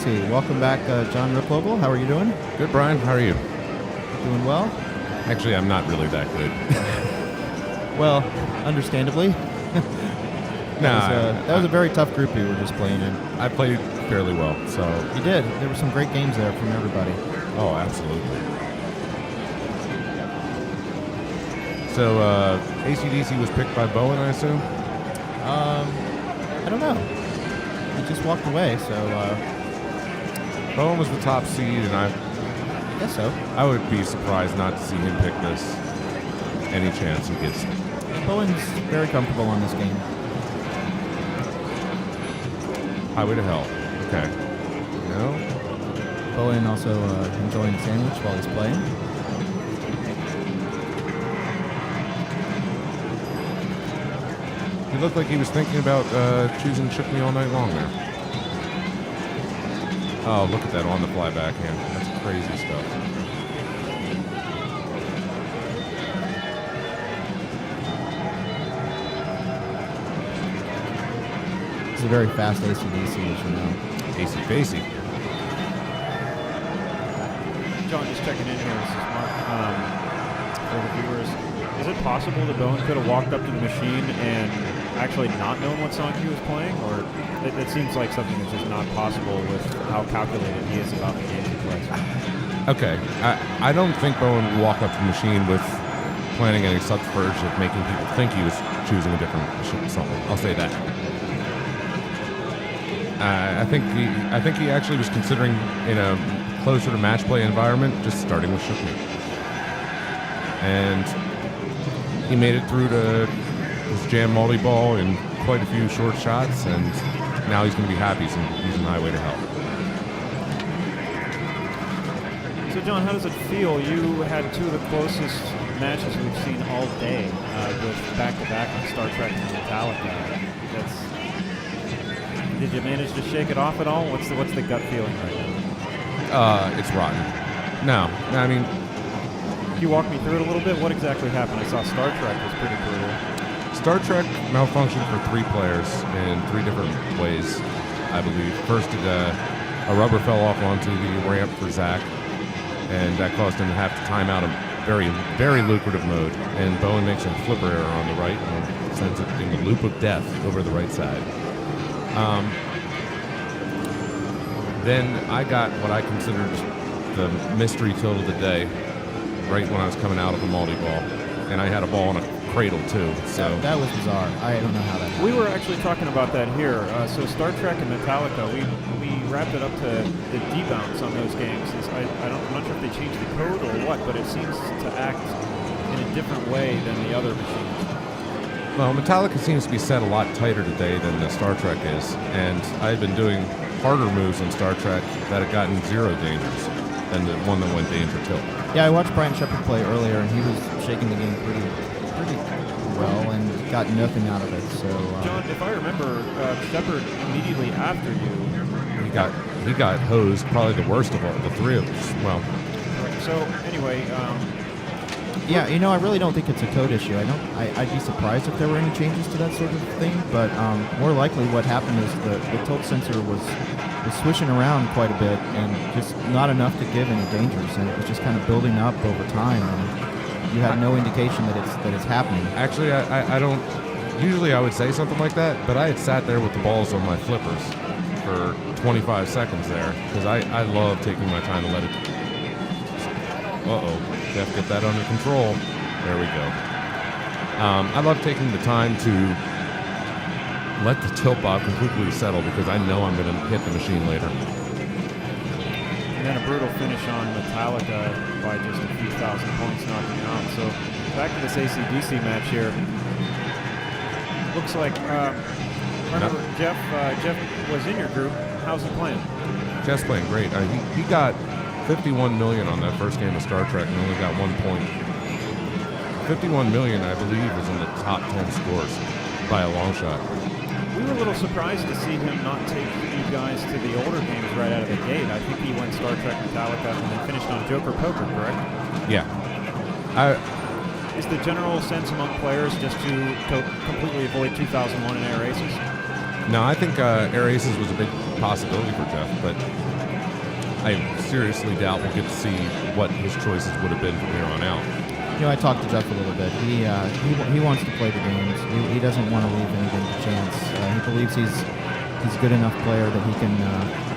ACDC. Welcome back, John Riplogle. How are you doing? Good, Brian. How are you? Doing well? Actually, I'm not really that good. Well, understandably. That was a very tough group you were just playing in. I played fairly well, so... You did. There were some great games there from everybody. Oh, absolutely. So, ACDC was picked by Bowen, I assume? I don't know. He just walked away, so... Bowen was the top seed, and I guess so. I would be surprised not to see him pick this any chance he gets. Bowen's very comfortable on this game. Highway to Hell. Okay. No? Bowen also enjoying a sandwich while he's playing. He looked like he was thinking about choosing Shook Me All Night Long there. Oh, look at that on-the-fly backhand. That's crazy stuff. It's a very fast ACDC, as you know. AC-facey. John, just checking in here. This is Mark. For the viewers, is it possible that Bowen could have walked up to the machine and actually not known what song he was playing? Or it seems like something that's just not possible with how calculated he is about the game he plays. Okay. I don't think Bowen would walk up to the machine with planning any subterfuge of making people think he was choosing a different song. I'll say that. I think he actually was considering, in a closer to match play environment, just starting with Shook Me. And he made it through to his jam multi-ball in quite a few short shots, and now he's going to be happy using Highway to Hell. So, John, how does it feel? You had two of the closest matches we've seen all day with back-to-back on Star Trek and Metallica. Did you manage to shake it off at all? What's the gut feeling right now? It's rotten. No, I mean... Can you walk me through it a little bit? What exactly happened? I saw Star Trek was pretty brutal. Star Trek malfunctioned for 3 players in 3 different ways, I believe. First, a rubber fell off onto the ramp for Zach, and that caused him to have to time out a very, very lucrative mode. And Bowen makes a flipper error on the right and sends it in the loop of death over the right side. Then I got what I considered the mystery tilt of the day, right when I was coming out of the multi-ball. And I had a ball in a cradle, too. So that was bizarre. I don't know how that happened. We were actually talking about that here. So Star Trek and Metallica, we wrapped it up to the debounce on those games. I'm not sure if they changed the code or what, but it seems to act in a different way than the other machines. Well, Metallica seems to be set a lot tighter today than the Star Trek is, and I've been doing harder moves in Star Trek that have gotten 0 dangers than the one that went danger tilt. Yeah, I watched Brian Shepard play earlier, and he was shaking the game pretty well and got nothing out of it. So, John, if I remember, Shepard immediately after you, he got hosed, probably the worst of all the 3 of us. Well, so anyway. Yeah, you know, I really don't think it's a code issue. I'd be surprised if there were any changes to that sort of thing, but more likely what happened is the tilt sensor was swishing around quite a bit and just not enough to give any dangers, and it was just kind of building up over time, and you had no indication that it's happening. Actually, I don't... Usually I would say something like that, but I had sat there with the balls on my flippers for 25 seconds there, because I love taking my time to let it... Uh-oh. Jeff, get that under control. There we go. I love taking the time to let the tilt bob completely settle because I know I'm going to hit the machine later. And then a brutal finish on Metallica by just a few thousand points knocking out. So back to this ACDC match here. Looks like, remember, Jeff was in your group. How's he playing? Jeff's playing great. He got 51 million on that first game of Star Trek and only got 1 point. 51 million, I believe, is in the top 10 scores by a long shot. We were a little surprised to see him not take you guys to the older games right out of the gate. I think he went Star Trek, Metallica, and then finished on Joker Poker, correct? Yeah. Is the general sense among players just to completely avoid 2001 and Air Aces? No, I think Air Aces was a big possibility for Jeff, but I seriously doubt we'll get to see what his choices would have been from here on out. I talked to Jeff a little bit. He wants to play the games. He doesn't want to leave anything to chance. He believes he's a good enough player that he can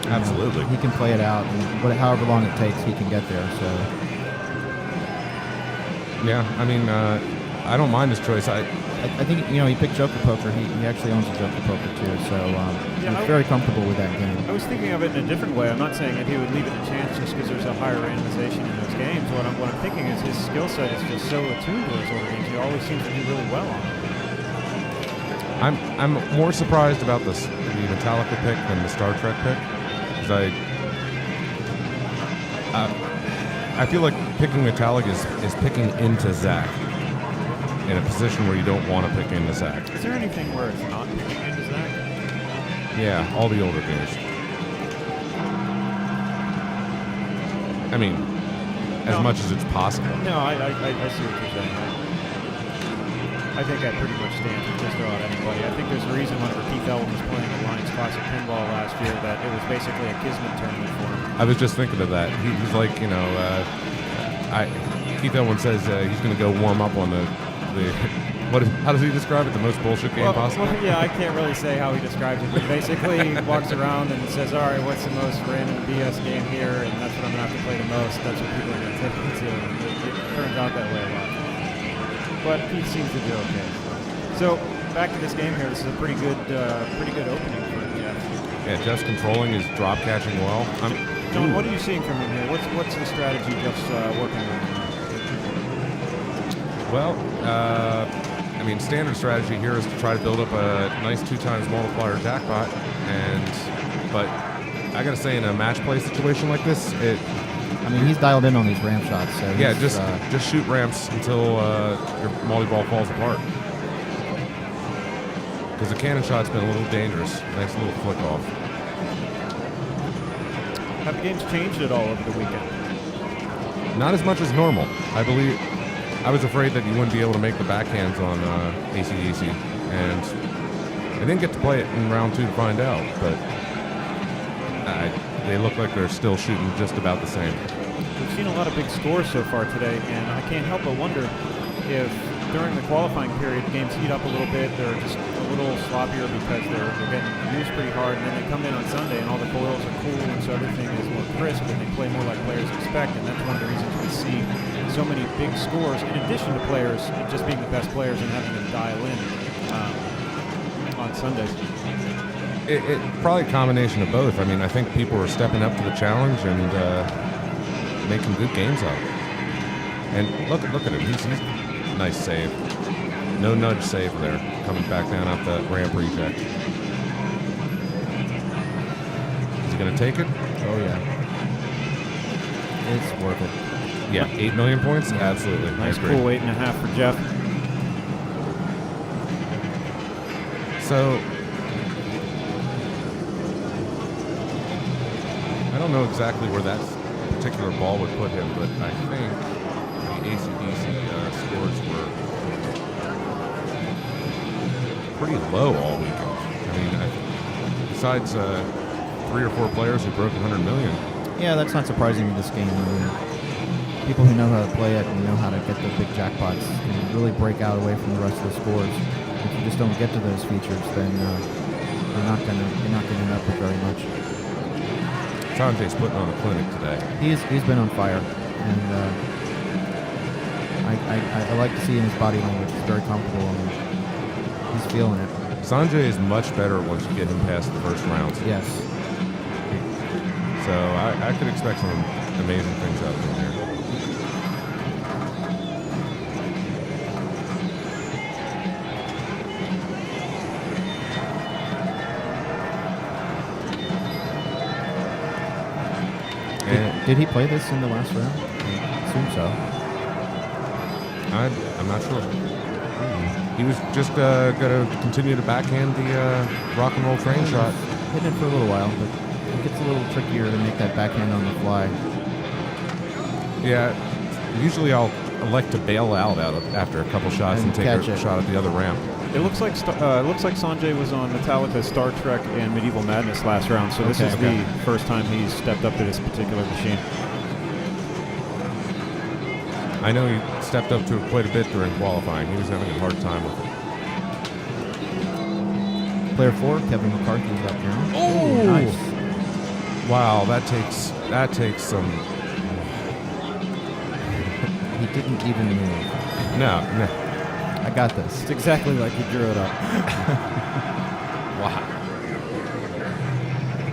Absolutely. he can play it out, and however long it takes, he can get there. So yeah, I mean, I don't mind his choice. I think he picked Joker Poker. He actually owns a Joker Poker too, so he's very comfortable with that game. I was thinking of it in a different way. I'm not saying that he would leave it a chance just because there's a higher randomization in those games. What I'm thinking is his skill set is just so attuned to his older games. He always seems to do really well on it. I'm more surprised about the Metallica pick than the Star Trek pick, because I feel like picking Metallica is picking into Zach in a position where you don't want to pick into Zach. Is there anything where it's not picking into Zach? Yeah, all the older games. I mean, as much as it's possible. No, I see what you're saying. I think that pretty much stands with just about anybody. I think there's a reason whenever Keith Elwin was playing Alliance Classic Pinball last year that it was basically a Kismet tournament for him. I was just thinking of that. He's like, Keith Elwin says he's going to go warm up on the how does he describe it? The most bullshit game possible? Well, yeah, I can't really say how he describes it, but basically he walks around and says, all right, what's the most random BS game here? And that's what I'm going to have to play the most. That's what people are going to take me to. And it turns out that way a lot. But he seems to do okay. So back to this game here. This is a pretty good opening for Jeff. Yeah, Jeff's controlling his drop catching well. John, what are you seeing from him here? What's the strategy Jeff's working on? Well, standard strategy here is to try to build up a nice 2x multiplier jackpot, but I gotta say, in a match play situation like this, he's dialed in on these ramp shots. So yeah, just shoot ramps until your multi-ball falls apart. Because the cannon shot's been a little dangerous. Nice little flick off. Have the games changed at all over the weekend? Not as much as normal. I was afraid that you wouldn't be able to make the backhands on AC/DC, and I didn't get to play it in round 2 to find out, but they look like they're still shooting just about the same. We've seen a lot of big scores so far today, and I can't help but wonder if during the qualifying period games heat up a little bit, they're just a little sloppier because they're getting used pretty hard, and then they come in on Sunday and all the coils are cool, and so everything is more crisp, and they play more like players expect, and that's one of the reasons we see so many big scores, in addition to players just being the best players and having them dial in on Sundays. It probably a combination of both. I think people are stepping up to the challenge and making good games out of it. And look at him. He's nice save. No nudge save there. Coming back down off the ramp reject. Is he going to take it? Oh, yeah. It's worth it. Yeah, 8 million points? Yeah. Absolutely. Nice cool 8.5 for Jeff. So, I don't know exactly where that particular ball would put him, but I think the AC/DC scores were pretty low all weekend. Besides 3 or 4 players who broke 100 million. Yeah, that's not surprising in this game. People who know how to play it and know how to get the big jackpots can really break out away from the rest of the scores. If you just don't get to those features, then you're not gonna end up with very much. Sanjay's putting on a clinic today. He's been on fire, and I like to see in his body language. He's very comfortable and he's feeling it. Sanjay is much better once you get him past the first round. Yes. So I could expect some amazing things out of him here. Did he play this in the last round? I assume so. I'm not sure. He was just going to continue to backhand the rock and roll train shot. Hitting it for a little while, but it gets a little trickier to make that backhand on the fly. Yeah, usually I'll like to bail out after a couple shots and take a shot at the other ramp. It looks like Sanjay was on Metallica's Star Trek and Medieval Madness last round, so this is the first time he's stepped up to this particular machine. I know he stepped up to it quite a bit during qualifying. He was having a hard time with it. Player 4, Kevin McCarthy's up now. Oh, nice. Wow, that takes some. He didn't even move. No. I got this. It's exactly like he drew it up. Wow.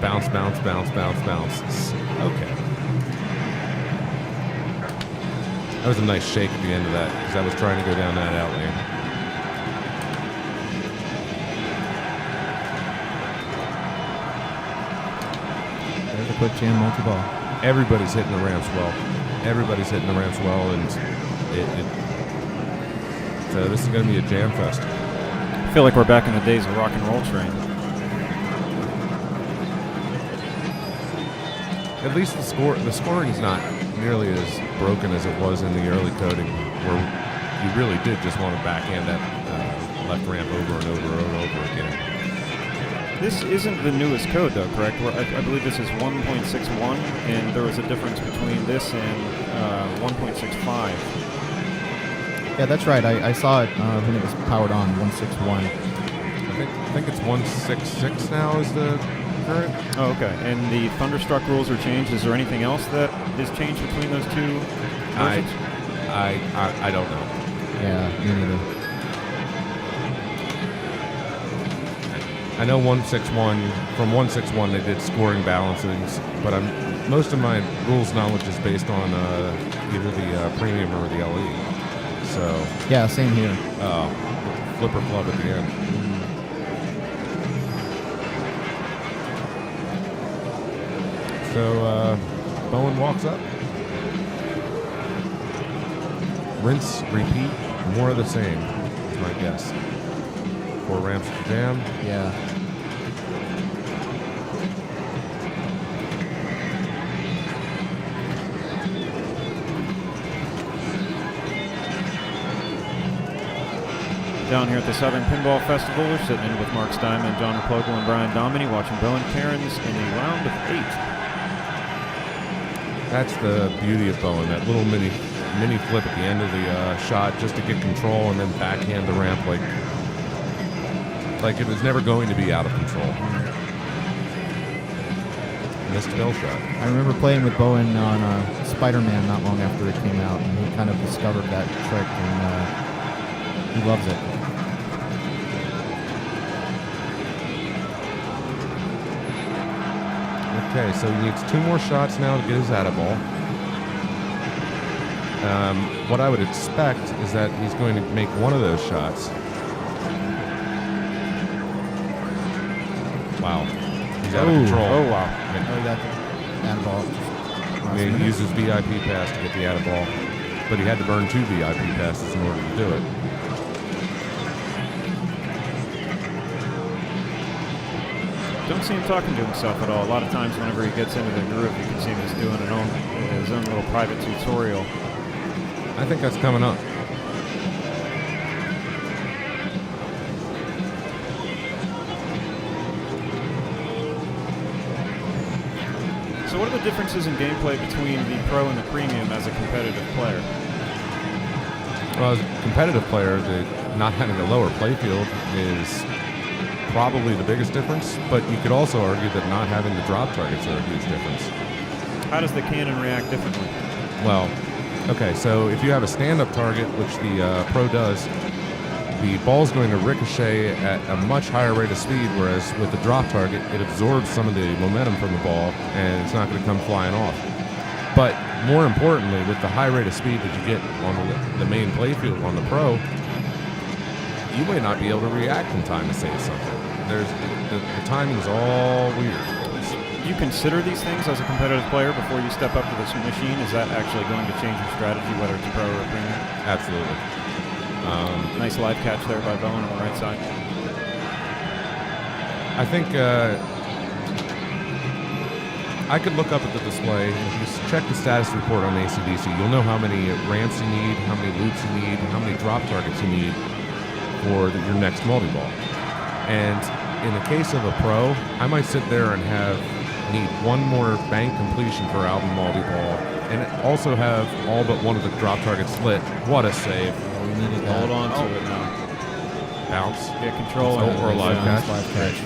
Bounce, bounce, bounce, bounce, bounce. Okay. That was a nice shake at the end of that because I was trying to go down that out lane. There's a quick jam multi-ball. Everybody's hitting the ramps well. And so this is going to be a jam fest. I feel like we're back in the days of Rock and Roll Train. At least the scoring's not nearly as broken as it was in the early coding, where you really did just want to backhand that left ramp over and over and over again. This isn't the newest code, though, correct? I believe this is 1.61, and there was a difference between this and 1.65. Yeah, that's right. I saw it when it was powered on, 161. I think it's 166 now is the current. Oh, okay. And the Thunderstruck rules are changed. Is there anything else that is changed between those two versions? I don't know. Yeah, me neither. I know 161, from 161 they did scoring balancings, but most of my rules knowledge is based on either the premium or the LE. So yeah, same here. Flipper club at the end. So Bowen walks up. Rinse, repeat, more of the same, is my guess. 4 ramps to jam. Yeah. Down here at the Southern Pinball Festival, we're sitting in with Mark Steinman, John Raplogle, and Brian Domini, watching Bowen Cairns in a round of 8. That's the beauty of Bowen, that little mini flip at the end of the shot just to get control and then backhand the ramp like it was never going to be out of control. Missed bell shot. I remember playing with Bowen on Spider-Man not long after it came out, and he kind of discovered that trick, and he loves it. Okay, so he needs 2 more shots now to get his atta ball. What I would expect is that he's going to make one of those shots. Wow. He's out of control. Oh, wow. Oh, he got the atta ball. He used his VIP pass to get the atta ball, but he had to burn 2 VIP passes in order to do it. Don't see him talking to himself at all. A lot of times whenever he gets into the groove, you can see him just doing his own little private tutorial. I think that's coming up. So what are the differences in gameplay between the Pro and the Premium as a competitive player? Well, as a competitive player, not having a lower playfield is probably the biggest difference, but you could also argue that not having the drop targets are a huge difference. How does the cannon react differently? Well, okay, so if you have a stand-up target, which the Pro does, the ball's going to ricochet at a much higher rate of speed, whereas with the drop target, it absorbs some of the momentum from the ball, and it's not going to come flying off. But more importantly, with the high rate of speed that you get on the main playfield on the Pro, you may not be able to react in time to save something. The timing's all weird. Do you consider these things as a competitive player before you step up to this machine? Is that actually going to change your strategy, whether it's a Pro or a Premium? Absolutely. Nice live catch there by Bowen on the right side. I think I could look up at the display, and if you check the status report on ACDC, you'll know how many ramps you need, how many loops you need, and how many drop targets you need for your next multi-ball. And in the case of a pro, I might sit there and need one more bank completion for album multi-ball, and also have all but one of the drop targets lit. What a save. We needed that. Hold on to it now. Bounce. Get control. Or a live catch. Live catch.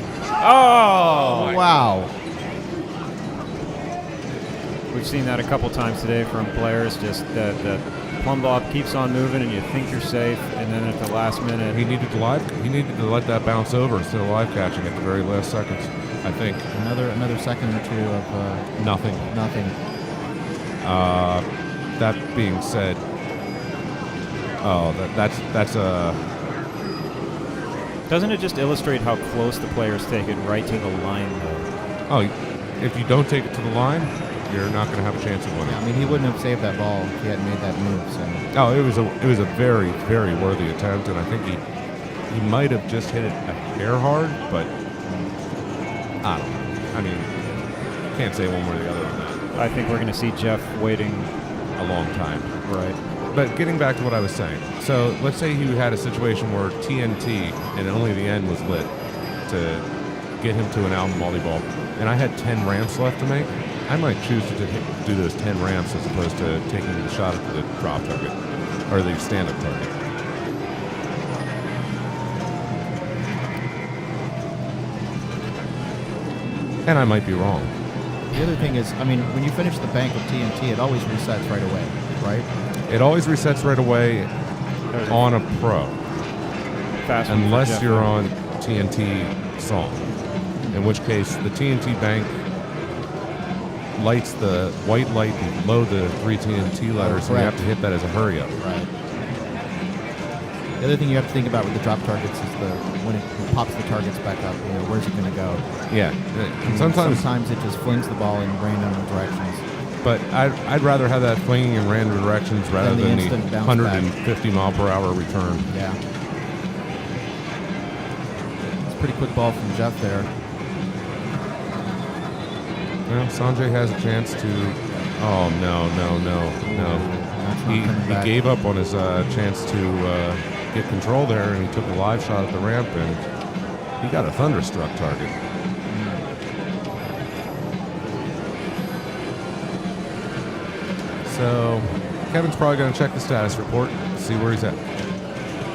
Oh! Wow. We've seen that a couple times today from players, just that plumb bob keeps on moving and you think you're safe, and then at the last minute. He needed to let that bounce over instead of live catching at the very last seconds, I think. Another second or two of Nothing. nothing. That being said, that's a... Doesn't it just illustrate how close the players take it right to the line, though? Oh, if you don't take it to the line, you're not going to have a chance of winning. Yeah, I mean, he wouldn't have saved that ball if he hadn't made that move. So. Oh, it was a very, very worthy attempt, and I think he might have just hit it a hair hard, but I don't know. I mean, can't say one way or the other on that. I think we're going to see Jeff waiting A long time. right. But getting back to what I was saying, so let's say you had a situation where TNT and only the end was lit to get him to an album multi-ball, and I had 10 ramps left to make. I might choose to do those 10 ramps as opposed to taking the shot at the drop target or the stand-up target. And I might be wrong. The other thing is, I mean, when you finish the bank of TNT, it always resets right away, right? It always resets right away on a pro, Fast one for unless Jeff you're there. on TNT song, in which case the TNT bank lights the white light below the 3 TNT letters, so you have to hit that as a hurry up. Right. The other thing you have to think about with the drop targets is when it pops the targets back up, you know, where's it going to go? Yeah, I and mean, sometimes it just flings the ball in random directions. but I'd rather have that flinging in random directions rather the than the instant bounce 150 mile per hour return. Yeah. It's a pretty quick ball from Jeff there. Well, Sanjay has a chance to. Oh no! That's not He coming back. gave up on his chance to get control there, and he took a live shot at the ramp, and he got a thunderstruck target. So Kevin's probably going to check the status report, see where he's at.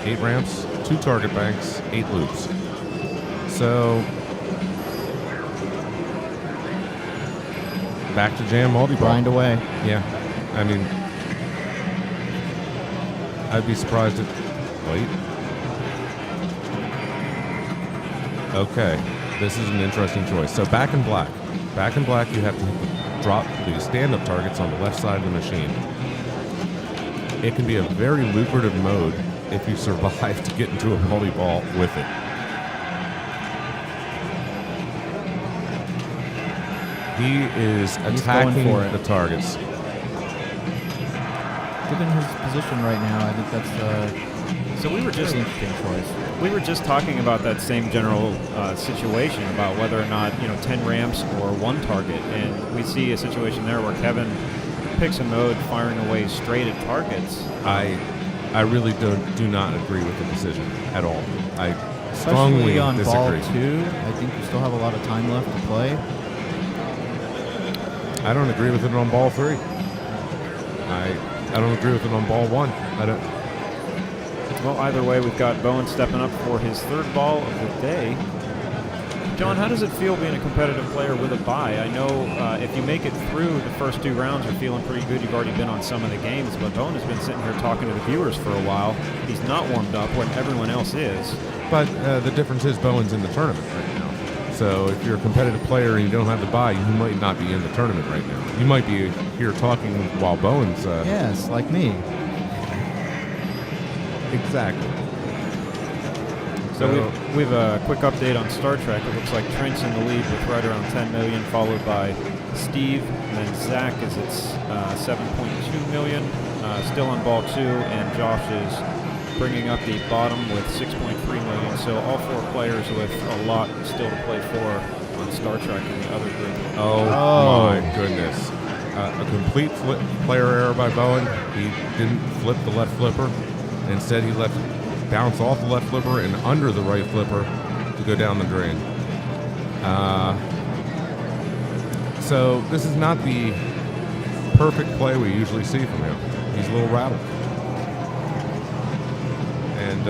8 ramps, 2 target banks, 8 loops. So back to jam multi-ball. Grind away. Yeah, I mean, I'd be surprised if. Wait. Okay, this is an interesting choice. So back in black. Back in black, you have to drop the stand-up targets on the left side of the machine. It can be a very lucrative mode if you survive to get into a multi-ball with it. He is He's attacking going for it. the targets. Given his position right now, I think that's So we were an just interesting choice. We were just talking about that same general situation about whether or not 10 ramps or 1 target, and we see a situation there where Kevin picks a mode firing away straight at targets. I really do not agree with the decision at all. I Especially strongly on disagree. ball 2, I think you still have a lot of time left to play. I don't agree with it on ball 3. I don't agree with it on ball 1. I don't. Well, either way, we've got Bowen stepping up for his 3rd ball of the day. John, how does it feel being a competitive player with a bye? I know if you make it through the first 2 rounds, you're feeling pretty good. You've already been on some of the games, but Bowen has been sitting here talking to the viewers for a while. He's not warmed up when everyone else is. But the difference is Bowen's in the tournament right now. So if you're a competitive player and you don't have the bye, you might not be in the tournament right now. You might be here talking while Bowen's. Yes, like me. Exactly. So we've a quick update on Star Trek. It looks like Trent's in the lead with right around 10 million, followed by Steve, and then Zach is at 7.2 million, still on ball 2, and Josh is bringing up the bottom with 6.3 million. So all 4 players with a lot still to play for on Star Trek in the other group. Oh my goodness. A complete player error by Bowen. He didn't flip the left flipper. Instead, he left bounce off the left flipper and under the right flipper to go down the drain. So this is not the perfect play we usually see from him. He's a little rattled. And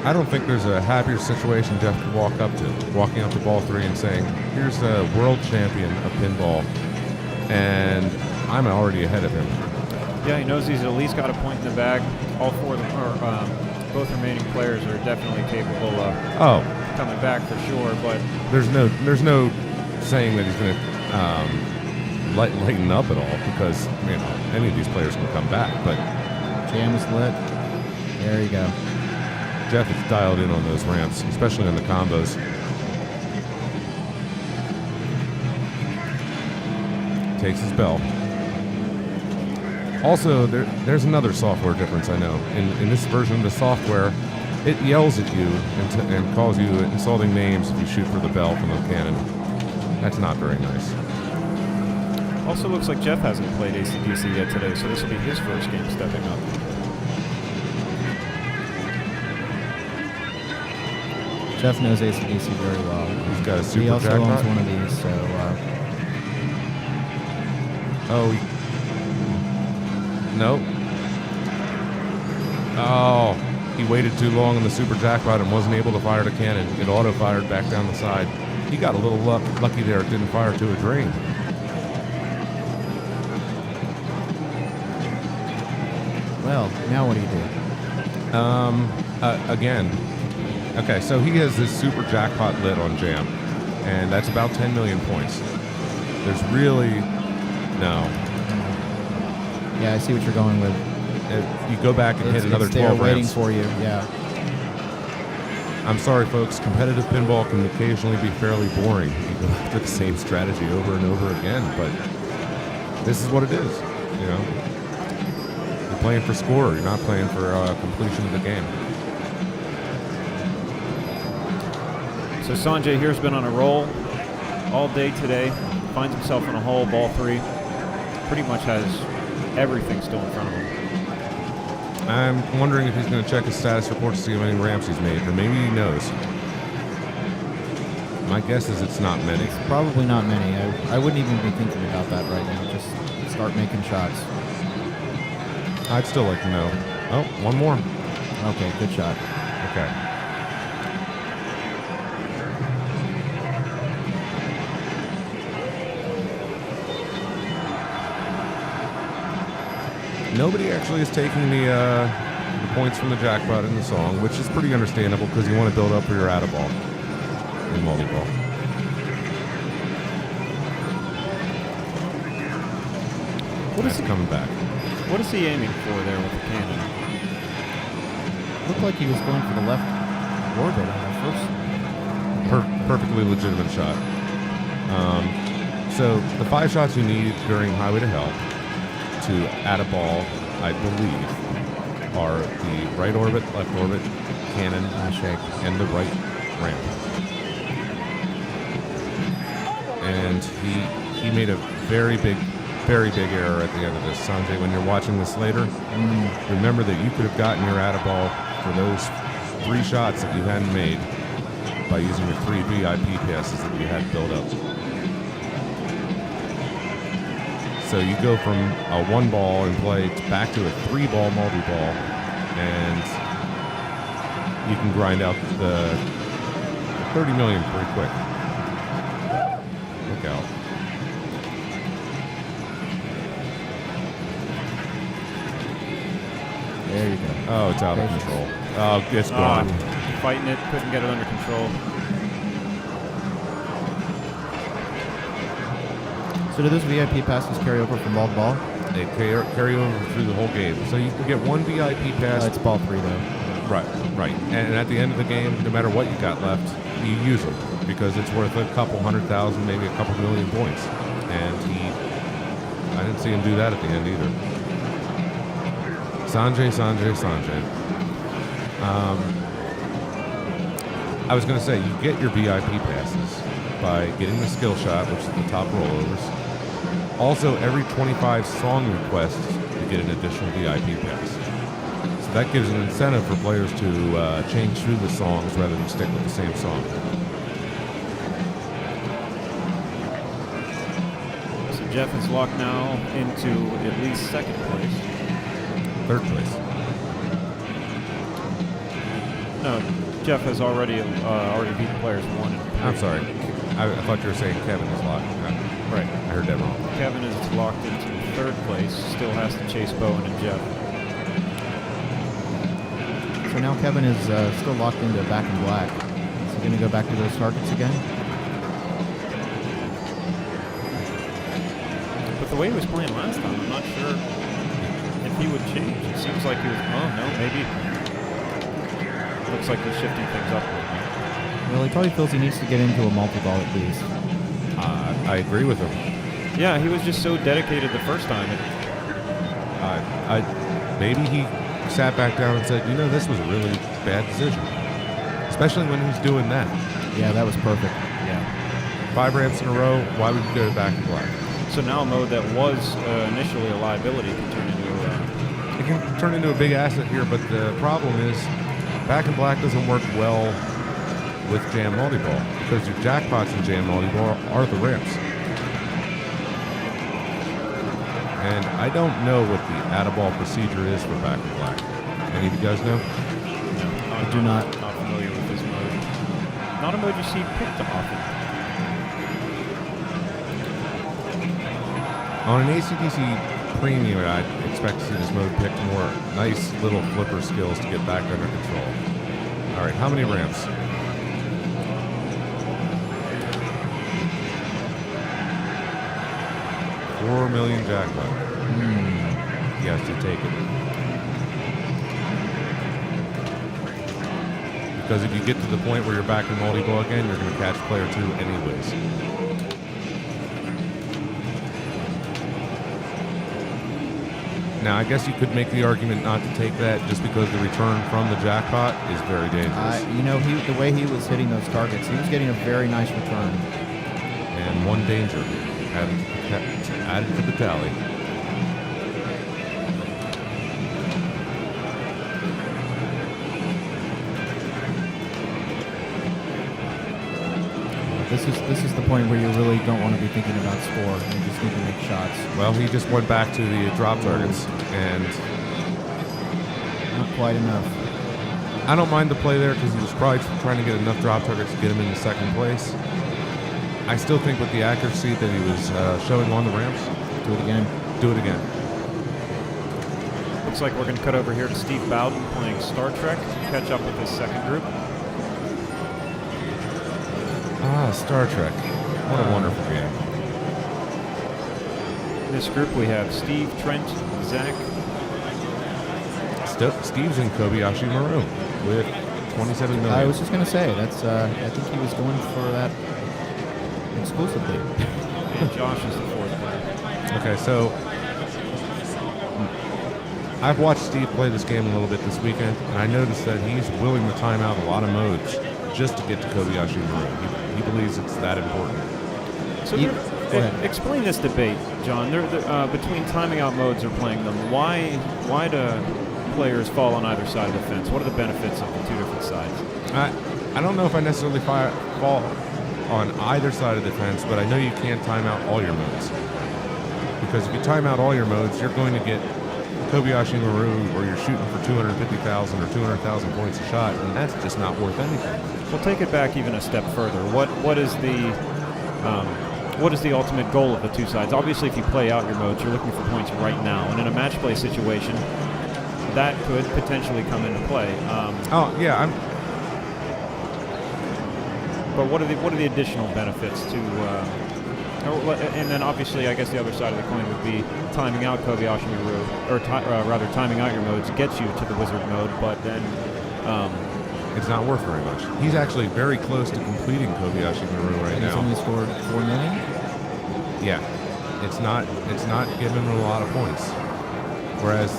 I don't think there's a happier situation Jeff could walking up to ball 3 and saying, here's the world champion of pinball, and I'm already ahead of him. Yeah, he knows he's at least got a point in the bag. All four of them, or both remaining players are definitely capable of coming back for sure. But there's no saying that he's going to lighten up at all, because any of these players can come back. But jam is lit. There you go. Jeff is dialed in on those ramps, especially on the combos. Takes his bell. Also, there's another software difference I know. In this version of the software, it yells at you and calls you insulting names if you shoot for the bell from the cannon. That's not very nice. Also looks like Jeff hasn't played AC/DC yet today, so this will be his first game stepping up. Jeff knows AC/DC very well. He's got a super He also jackpot. owns one of these, so... Nope. Oh, he waited too long on the super jackpot and wasn't able to fire the cannon. It auto-fired back down the side. He got a little lucky there. It didn't fire to a drain. Well, now what do you do? Again. Okay, so he has this super jackpot lit on Jam, and that's about 10 million points. There's really no. Yeah, I see what you're going with. You go back and hit another 12 waiting ramps. for you, yeah. I'm sorry, folks. Competitive pinball can occasionally be fairly boring. You go after the same strategy over and over again, but this is what it is. You're playing for score. You're not playing for completion of the game. So Sanjay here's been on a roll all day today. Finds himself in a hole, ball 3. Pretty much has everything still in front of him. I'm wondering if he's going to check his status report to see how many ramps he's made, or maybe he knows. My guess is it's not many. It's probably not many. I wouldn't even be thinking about that right now. Just start making shots. I'd still like to know. Oh, one more. Okay, good shot. Okay. Nobody actually is taking the points from the jackpot in the song, which is pretty understandable because you want to build up for your out-of-ball in multi-ball. What is he coming back? What is he aiming for there with the cannon? Looked like he was going for the left orbit on the first. Perfectly legitimate shot. So the 5 shots you need during Highway to Hell to add a ball, I believe, are the right orbit, left orbit, cannon, shake, and the right ramp. And he made a very big error at the end of this. Sanjay, when you're watching this later, remember that you could have gotten your add a ball for those 3 shots that you hadn't made by using your 3 VIP passes that you had built up. So you go from a 1-ball in play back to a 3-ball multi-ball, and you can grind out the 30 million pretty quick. Look out. There you go. Oh, it's out of control. Oh, it's gone. Fighting it, couldn't get it under control. So do those VIP passes carry over from ball to ball? They carry over through the whole game. So you can get 1 VIP pass. It's ball 3 though. Right. And at the end of the game, no matter what you got left, you use them because it's worth a couple 100,000, maybe a couple million points. And I didn't see him do that at the end either. Sanjay. I was going to say, you get your VIP passes by getting the skill shot, which is the top rollovers. Also, every 25 song requests, you get an additional VIP pass. So that gives an incentive for players to change through the songs rather than stick with the same song. So Jeff is locked now into at least second place. Third place. No, Jeff has already beaten players 1 and 3. I'm sorry. I thought you were saying Kevin is locked. Right. I heard that wrong. Kevin is locked into third place. Still has to chase Bowen and Jeff. So now Kevin is still locked into back and black. Is he going to go back to those targets again? But the way he was playing last time, I'm not sure if he would change. It seems like he was, oh no, maybe. Looks like he's shifting things up a little bit. Well, he probably feels he needs to get into a multi-ball at least. I agree with him. Yeah, he was just so dedicated the first time. Maybe he sat back down and said, you know, this was a really bad decision. Especially when he's doing that. Yeah, that was perfect. Yeah. 5 ramps in a row, why would you go back and black? So now a mode that was initially a liability can turn into It can turn into a big asset here, but the problem is back and black doesn't work well with jam multi-ball because your jackpots in jam multi-ball are the ramps. And I don't know what the add-a-ball procedure is for back and black. Any of you guys know? No, I do not. Not familiar with this mode. Not a mode you see picked often. On an ACDC premium, I'd expect to see this mode pick more nice little flipper skills to get back under control. All right, how many ramps? $4 million jackpot. He has to take it. Because if you get to the point where you're back in multi-ball again, you're going to catch player 2 anyways. Now, I guess you could make the argument not to take that just because the return from the jackpot is very dangerous. You know, the way he was hitting those targets, he was getting a very nice return. And one danger added to the tally. This is the point where you really don't want to be thinking about score. You just need to make shots. Well, he just went back to the drop targets, and not quite enough. I don't mind the play there because he was probably trying to get enough drop targets to get him into second place. I still think with the accuracy that he was showing on the ramps, Do it again. do it again. Looks like we're going to cut over here to Steve Bowden playing Star Trek. Catch up with his second group. Star Trek. What a wonderful game. In this group we have Steve, Trent, Zach. Steve's in Kobayashi Maru with 27 million. I was just going to say, that's. I think he was going for that exclusively. And Josh is the fourth player. Okay, so I've watched Steve play this game a little bit this weekend, and I noticed that he's willing to time out a lot of modes just to get to Kobayashi Maru. He believes it's that important. So explain this debate, John. Between timing out modes or playing them, why do players fall on either side of the fence? What are the benefits of the two different sides? I don't know if I necessarily fall on either side of the fence, but I know you can't time out all your modes. Because if you time out all your modes, you're going to get Kobayashi Maru where you're shooting for 250,000 or 200,000 points a shot, and that's just not worth anything. We'll take it back even a step further. What is the ultimate goal of the two sides? Obviously, if you play out your modes, you're looking for points right now, and in a match play situation, that could potentially come into play. But what are the additional benefits to? And then obviously, I guess the other side of the coin would be timing out Kobayashi Maru, or rather, timing out your modes gets you to the wizard mode, but then it's not worth very much. He's actually very close to completing Kobayashi Maru right He's now. only scored 4 million. Yeah, it's not giving him a lot of points. Whereas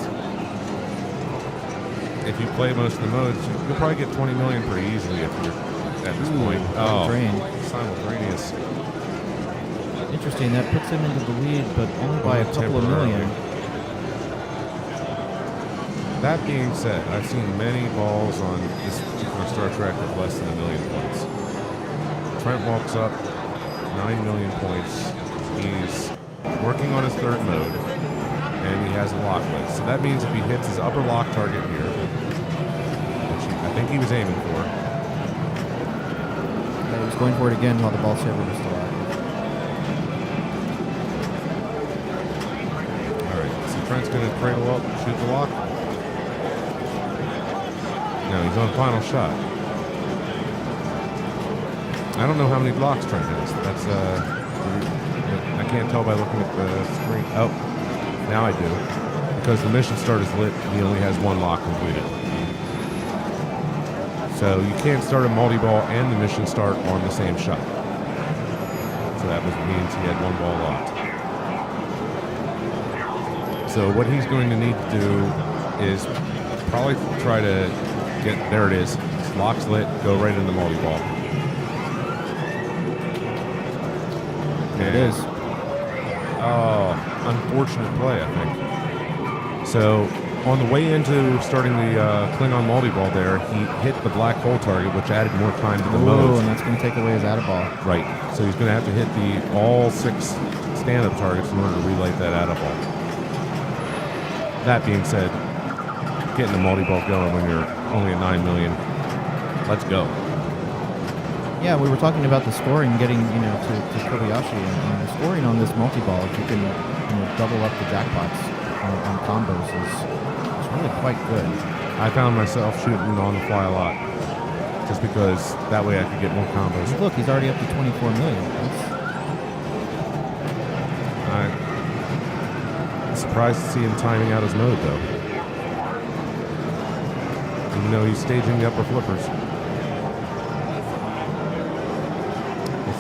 if you play most of the modes, you'll probably get 20 million pretty easily if you're at this point. Drain. Simultaneous. Interesting. That puts him into the lead, but only by a couple of million. That being said, I've seen many balls on this particular Star Trek with less than 1 million points. Trent walks up, 9 million points. He's working on his third mode, and he has a lock lit. So that means if he hits his upper lock target here, which I think he was aiming for. Yeah, he was going for it again while the ball saver was still active. All right, so Trent's going to cradle up, shoot the lock. No, he's on final shot. I don't know how many blocks Trent has. That's I can't tell by looking at the screen. Oh, now I do. Because the mission start is lit, he only has 1 lock completed. So you can't start a multi-ball and the mission start on the same shot. So that means he had 1 ball locked. So what he's going to need to do is probably try to get, there it is. Lock's lit, go right in the multi-ball. There it is. Oh, unfortunate play, I think. So on the way into starting the Klingon multi-ball there, he hit the black hole target, which added more time to the modes. And that's going to take away his out-of-ball. Right. So he's going to have to hit all 6 stand-up targets in order to relight that out-of-ball. That being said, getting the multi-ball going when you're only at 9 million, let's go. Yeah, we were talking about the scoring, getting to Kobayashi, and the scoring on this multi-ball, if you can double up the jackpots on combos, is really quite good. I found myself shooting on the fly a lot, just because that way I could get more combos. Look, he's already up to 24 million. I'm surprised to see him timing out his mode, though. Even though he's staging the upper flippers.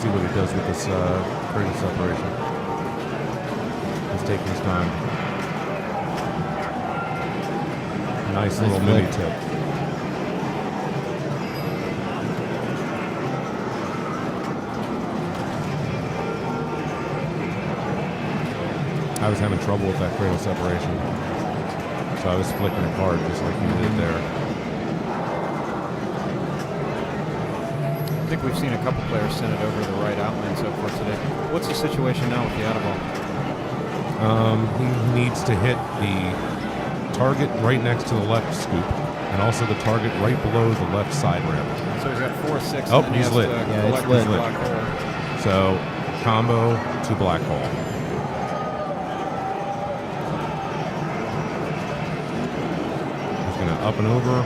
See what he does with this cradle separation. He's taking his time. Nice little mini tip. I was having trouble with that cradle separation, so I was flicking it hard just like he did there. I think we've seen a couple players send it over the right outline so far today. What's the situation now with the out of ball? He needs to hit the target right next to the left scoop, and also the target right below the left side ramp. So he's got 4, 6. Oh, and he's lit. Yeah, it's lit. Black hole. So combo to black hole. He's gonna up and over.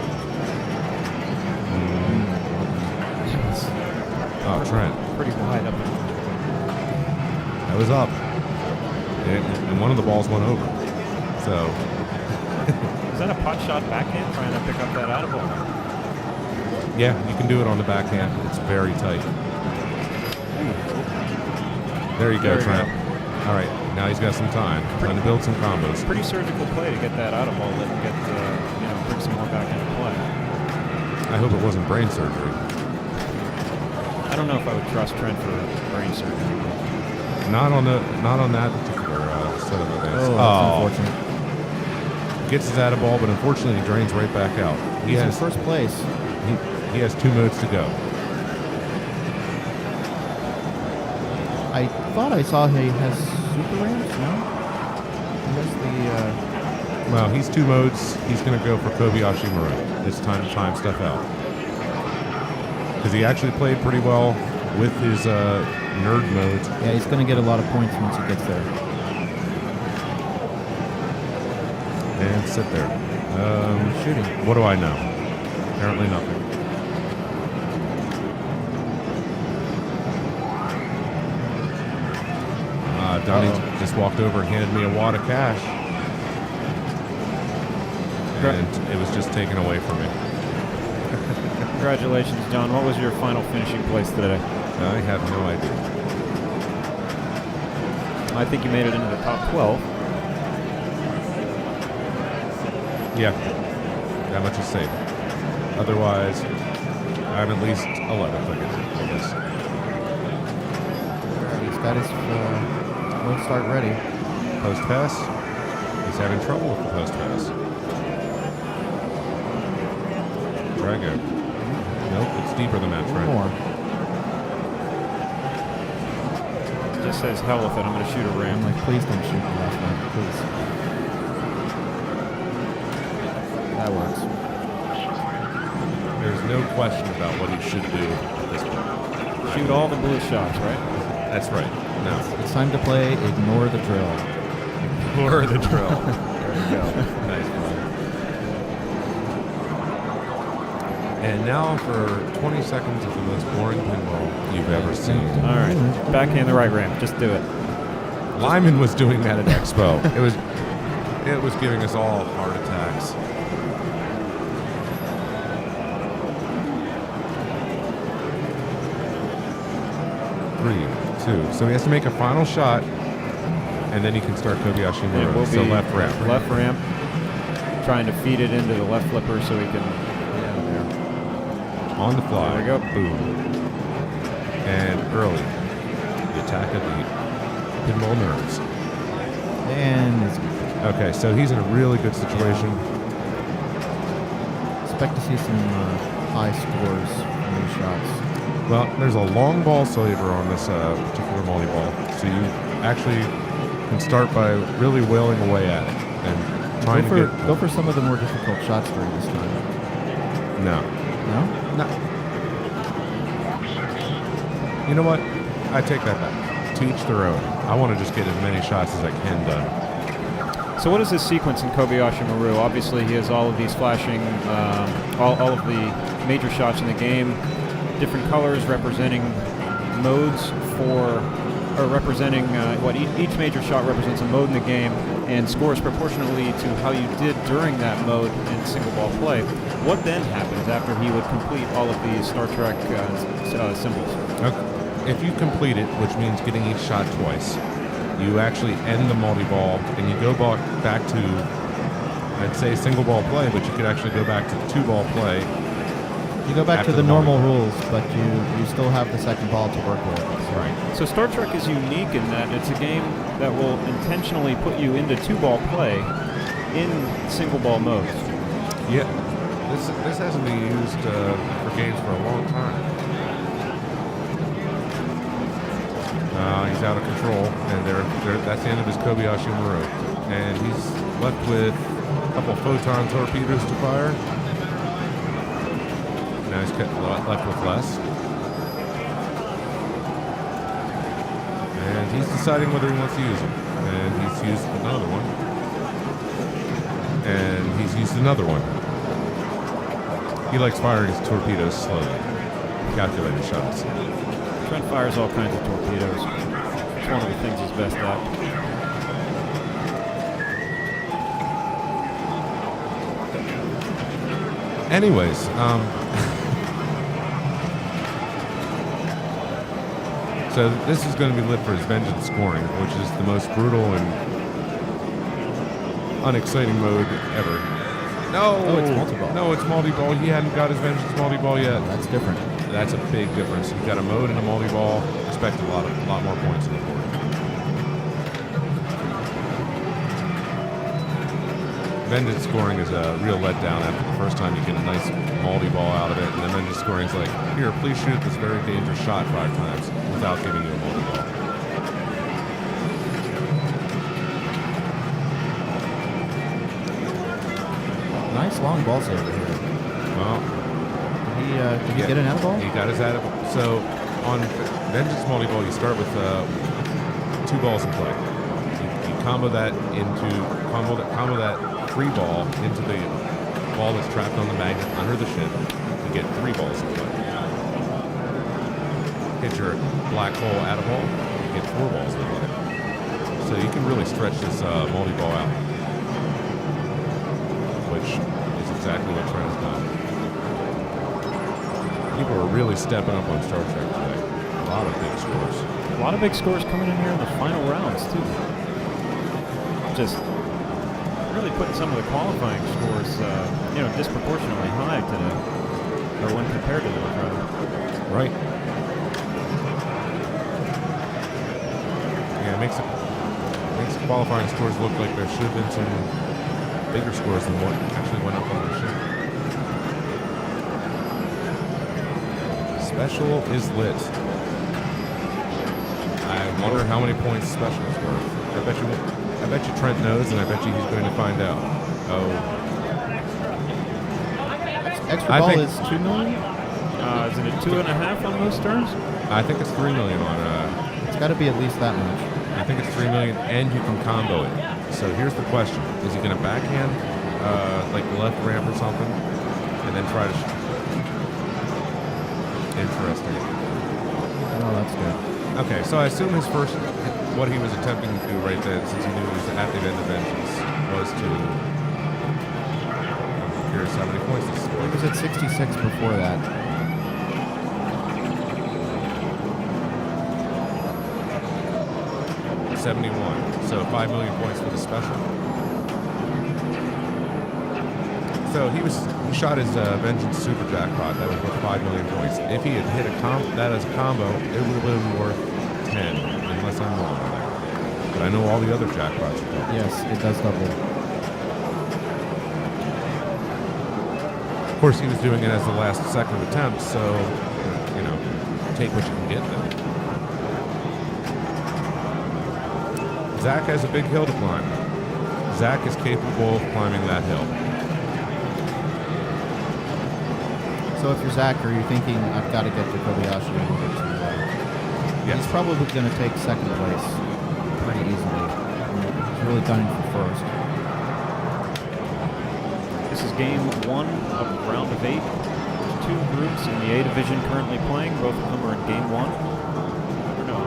Oh, Trent. Pretty wide up. That was up. And one of the balls went over. So. Is that a pot shot backhand trying to pick up that out of ball? Yeah, you can do it on the backhand. It's very tight. There you go, Trent. All right, now he's got some time. Trying to build some combos. Pretty surgical play to get that out of ball lit and get bring some more back into play. I hope it wasn't brain surgery. I don't know if I would trust Trent for brain surgery. Not on that particular set of events. Oh, that's unfortunate. Gets his out of ball, but unfortunately he drains right back out. He's in first place. He has 2 modes to go. I thought I saw he has super ramps, no? He has the... Well, he's 2 modes. He's going to go for Kobayashi Maroon. It's time to time stuff out. Because he actually played pretty well with his nerd modes. Yeah, he's going to get a lot of points once he gets there. And sit there. Shooting. What do I know? Apparently nothing. Donnie just walked over and handed me a wad of cash. And it was just taken away from me. Congratulations, John. What was your final finishing place today? I have no idea. I think you made it into the top 12. Yeah, that much is safe. Otherwise, I'm at least 11th, I guess. He's got his low start ready. Post pass. He's having trouble with the post pass. Drag out. Nope, it's deeper than that, One Trent. more. It just says hell with it. I'm going to shoot a I'm ramp. like, please don't shoot the last one, please. That works. There's no question about what he should do at this point. Shoot all the blue shots, right? That's right. No. It's time to play Ignore the Drill. Or the drill. There you go. Nice one. And now for 20 seconds of the most boring pinball you've ever seen. All right. Backhand the right ramp. Just do it. Lyman was doing that at Expo. It was giving us all heart attacks. Three, two. So he has to make a final shot, and then he can start Kobayashi It Maru. will So be left ramp. Left ramp. Trying to feed it into the left flipper so he can get out of there. On the fly. There we go. Boom. And early. The attack of the pinball nerves. And it's Okay, so he's in a really good situation. expect to see some high scores from these shots. Well, there's a long ball saver on this particular multi-ball. So you actually can start by really wailing away at it and trying to Go for some of the more difficult shots during this time. No. No? No. You know what? I take that back. To each their own. I want to just get as many shots as I can done. So what is this sequence in Kobayashi Maru? Obviously, he has all of these flashing, all of the major shots in the game, different colors representing modes for, or representing what each major shot represents a mode in the game, and scores proportionally to how you did during that mode in single ball play. What then happens after he would complete all of these Star Trek symbols? Okay. If you complete it, which means getting each shot twice, you actually end the multi-ball and you go back to, I'd say single ball play, but you could actually go back to two ball play. You go back After to the the normal multi-ball. rules, but you still have the second ball to work with. Right. So Star Trek is unique in that it's a game that will intentionally put you into two-ball play in single-ball modes. Yeah. This hasn't been used for games for a long time. He's out of control, and that's the end of his Kobayashi Maru. And he's left with a couple photon torpedoes to fire. Now he's left with less. And he's deciding whether he wants to use them. And he's used another one. And he's used another one. He likes firing his torpedoes slowly. Calculated shots. Trent fires all kinds of torpedoes. It's one of the things he's best at. Anyways, so this is going to be lit for his vengeance scoring, which is the most brutal and unexciting mode ever. No, Oh, it's multi-ball. No, it's multi-ball. He hadn't got his vengeance multi-ball yet. That's different. That's a big difference. You've got a mode and a multi-ball. Expect a lot more points in the board. Vengeance scoring is a real letdown after the first time you get a nice multi-ball out of it, and then vengeance scoring is like, here, please shoot this very dangerous shot 5 times without giving you a multi-ball. Nice long ball saver here. Well, Did he get an out ball? he got his out. So on vengeance multi-ball, you start with 2 balls in play. You combo that free ball into the ball that's trapped on the magnet under the ship. You get 3 balls in play. Hit your black hole out of ball, you get 4 balls in play. So you can really stretch this multi-ball out, which is exactly what Trent has done. People are really stepping up on Star Trek today. A lot of big scores. A lot of big scores coming in here in the final rounds, too. Just really putting some of the qualifying scores, disproportionately high today, or when compared to those, rather. Right. Yeah, it makes the qualifying scores look like there should have been some bigger scores than what actually went up on the ship. Special is lit. I wonder how many points special is worth. I bet you Trent knows, and I bet you he's going to find out. Oh. Extra ball is 2 million? Is it a 2.5 on most turns? I think it's 3 million on. It's got to be at least that much. I think it's 3 million, and you can combo it. So here's the question: is he going to backhand, like the left ramp or something, and then try to? Interesting. Oh, that's good. Okay, so I assume his first, what he was attempting to do right then, since he knew he was at the end of vengeance, was to. I'm curious how many points this He scored. was at 66 before that. $71. So 5 million points for the special. So he shot his Vengeance Super Jackpot. That was worth 5 million points. If he had hit that as a combo, it would have been worth 10, unless I'm wrong on that. But I know all the other jackpots are double. Yes, it does double. Of course, he was doing it as the last second attempt, so, you know, take what you can get then. Zach has a big hill to climb. Zach is capable of climbing that hill. So if you're Zach, are you thinking, I've got to get to Kobayashi in order to... Yes. He's probably going to take second place pretty easily. He's really gunning for first. This is game 1 of round of 8. There's 2 groups in the A division currently playing. Both of them are in game 1. Or no.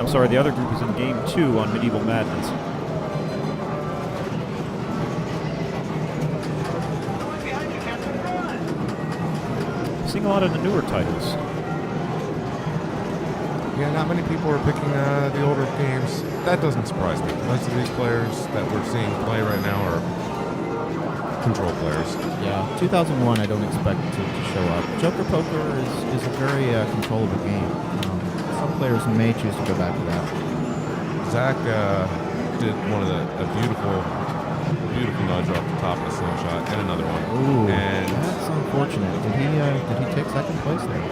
I'm sorry, the other group is in game 2 on Medieval Madness. Seeing a lot of the newer titles. Yeah, not many people are picking the older games. That doesn't surprise me. Most of these players that we're seeing play right now are control players. Yeah, 2001 I don't expect to show up. Joker Poker is a very controllable game. Some players may choose to go back to that. Zach did one of a beautiful nudge off the top of the slingshot, and another one. Ooh, and that's unfortunate. Did he take second place there?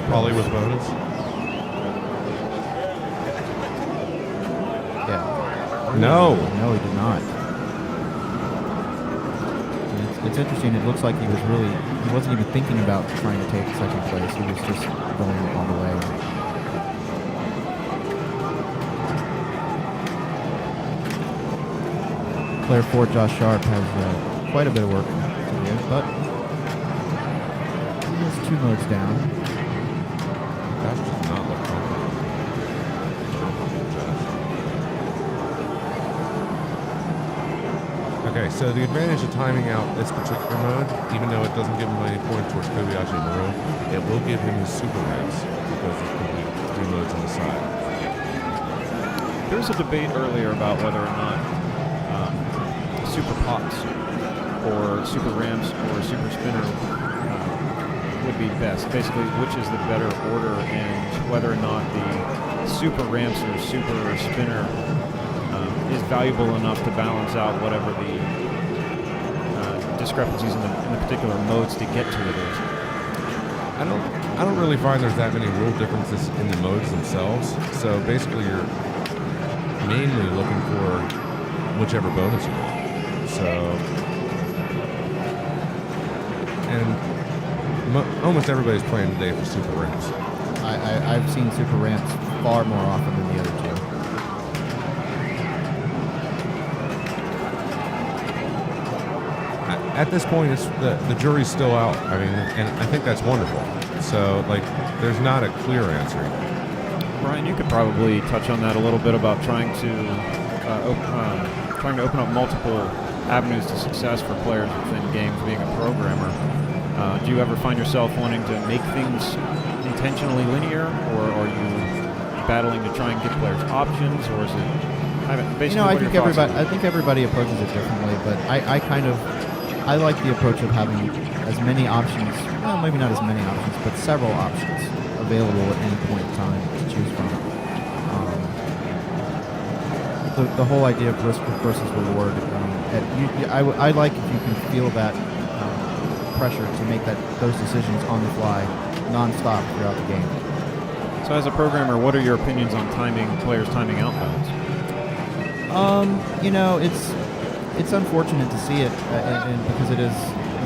Probably with bonus. Yeah. No, he did not. And it's interesting. It looks like he wasn't even thinking about trying to take second place. He was just going all the way. Player 4, Josh Sharp, has quite a bit of work to do, but he is 2 modes down. Josh does not look comfortable. Okay, so the advantage of timing out this particular mode, even though it doesn't give him any points towards Kobayashi in the room, it will give him his super ramps because of complete 3 modes on the side. There was a debate earlier about whether or not super pots or super ramps or super spinner would be best. Basically, which is the better order, and whether or not the super ramps or super spinner is valuable enough to balance out whatever the discrepancies in the particular modes to get to it is. I don't really find there's that many rule differences in the modes themselves. So basically, you're mainly looking for whichever bonus you want. So, and almost everybody's playing today for super ramps. I've seen super ramps far more often than the other two. At this point, it's the jury's still out. I mean, and I think that's wonderful. So, like, there's not a clear answer. Brian, you could probably touch on that a little bit about trying to open up multiple avenues to success for players within games, being a programmer. Do you ever find yourself wanting to make things intentionally linear, or are you battling to try and give players options, or is it basically? I think everybody approaches it differently, but I like the approach of having as many options, well, maybe not as many options, but several options available at any point in time to choose from. The whole idea of risk versus reward. I like if you can feel that pressure to make those decisions on the fly, nonstop throughout the game. So as a programmer, what are your opinions on players timing out modes? It's unfortunate to see it, and because it is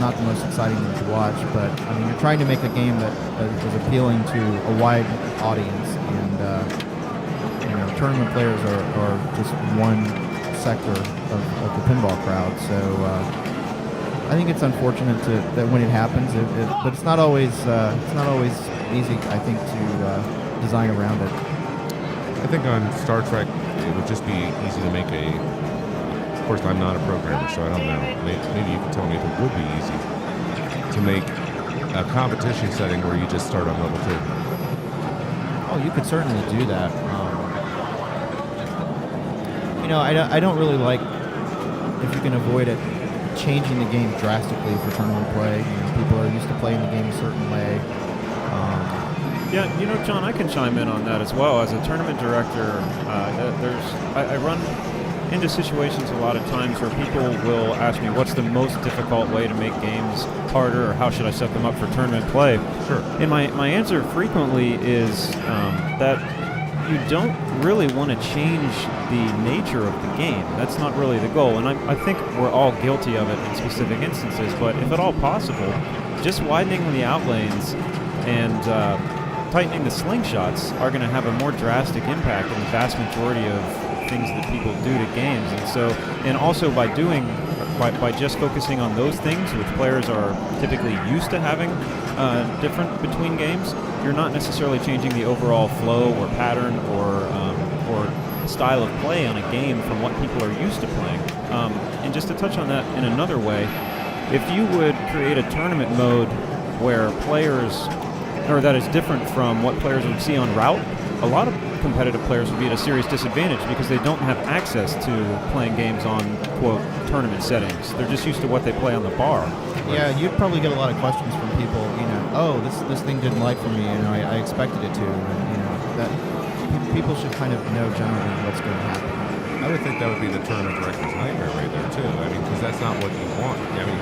not the most exciting thing to watch. But I mean, you're trying to make a game that is appealing to a wide audience, and tournament players are just one sector of the pinball crowd. So I think it's unfortunate that when it happens, but it's not always easy. I think to design around it. I think on Star Trek, it would just be easy to make of course, I'm not a programmer, so I don't know. Maybe you can tell me if it would be easy to make a competition setting where you just start on level 2. Oh, you could certainly do that. I don't really like, if you can avoid it, changing the game drastically for tournament play. People are used to playing the game a certain way. Yeah, John, I can chime in on that as well. As a tournament director, I run into situations a lot of times where people will ask me what's the most difficult way to make games harder, or how should I set them up for tournament play. Sure. And my answer frequently is that you don't really want to change the nature of the game. That's not really the goal, and I think we're all guilty of it in specific instances, but if at all possible, just widening the outlanes and tightening the slingshots are going to have a more drastic impact on the vast majority of things that people do to games. And also by just focusing on those things, which players are typically used to having different between games, you're not necessarily changing the overall flow or pattern or style of play on a game from what people are used to playing. And just to touch on that in another way, if you would create a tournament mode where that is different from what players would see on route, a lot of competitive players would be at a serious disadvantage because they don't have access to playing games on, quote, tournament settings. They're just used to what they play on the bar. Yeah, you'd probably get a lot of questions from people, oh, this thing didn't like for me, I expected it to, and, that people should kind of know generally what's going to happen. I would think that would be the tournament director's nightmare right there, too. I mean, because that's not what you want. I mean,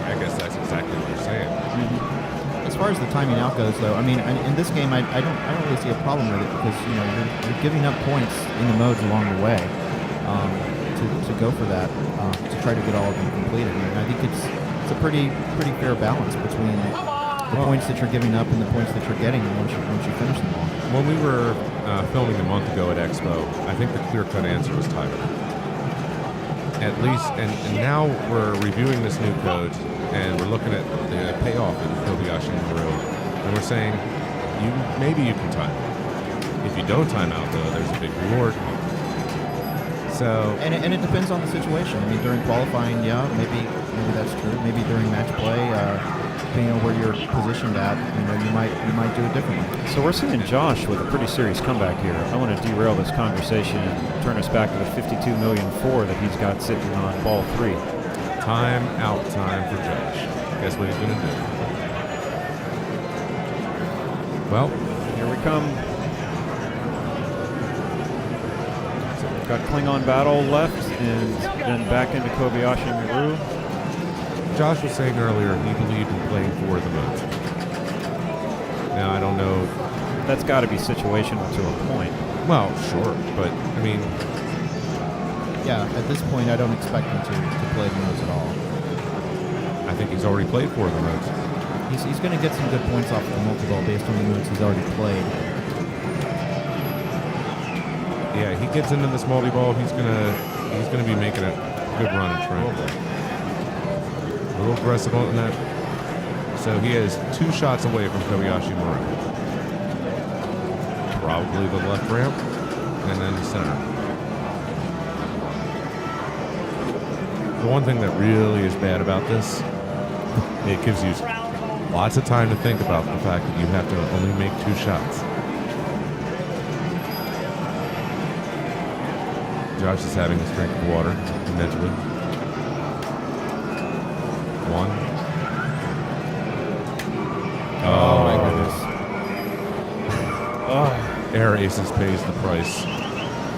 I guess that's exactly what you're saying. Mm-hmm. As far as the timing out goes, though, I mean, in this game, I don't really see a problem with it because you're giving up points in the modes along the way to go for that to try to get all of them completed. And I think it's a pretty fair balance between the points that you're giving up and the points that you're getting once you finish them all. When we were filming a month ago at Expo, I think the clear-cut answer was timer. At least, and now we're reviewing this new code, and we're looking at the payoff in Kobayashi Maru, and we're saying, maybe you can time it. If you don't time out, though, there's a big reward. So, and it depends on the situation. I mean, during qualifying, yeah, maybe that's true. Maybe during match play, depending on where you're positioned at, you might do it differently. So we're seeing Josh with a pretty serious comeback here. I want to derail this conversation and turn us back to the $52.4 million that he's got sitting on ball 3. Time out time for Josh. Guess what he's going to do? Well, here we come. Got Klingon Battle left, and then back into Kobayashi Maru. Josh was saying earlier he believed in playing for the modes. Now, I don't know. That's got to be situational to a point. Well, sure, but, I mean... Yeah, at this point, I don't expect him to play the modes at all. I think he's already played for the modes. He's going to get some good points off the multi-ball based on the modes he's already played. Yeah, he gets into this multi-ball, he's gonna be making a good run in front. A little aggressive on that. So he is 2 shots away from Kobayashi Maru. Probably the left ramp, and then the center. The one thing that really is bad about this, it gives you lots of time to think about the fact that you have to only make 2 shots. Josh is having a drink of water mentally. 1. Oh my goodness. Air Aces pays the price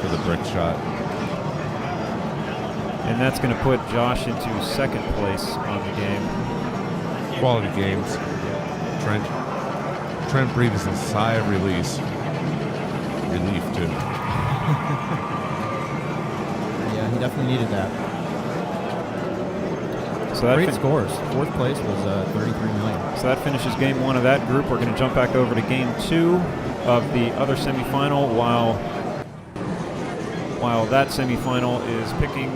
for the brick shot. And that's going to put Josh into second place on the game. quality games. Trent breathes a sigh of release. Relief, too. Yeah, he definitely needed that. So that Great scores. Fourth place was 33 million. So that finishes game 1 of that group. We're going to jump back over to game 2 of the other semifinal while that semifinal is picking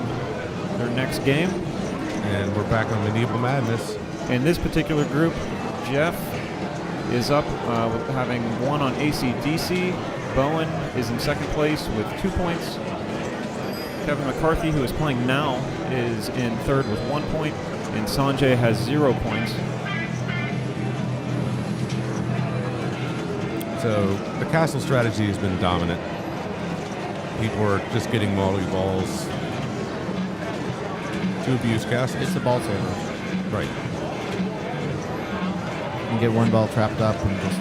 their next game. And we're back on Medieval Madness. In this particular group, Jeff is up with having won on AC/DC. Bowen is in second place with 2 points. Kevin McCarthy, who is playing now, is in third with 1 point. And Sanjay has 0 points. So the castle strategy has been dominant. People are just getting multi-balls to abuse castles. It's the ball saver. Right. You can get one ball trapped up and just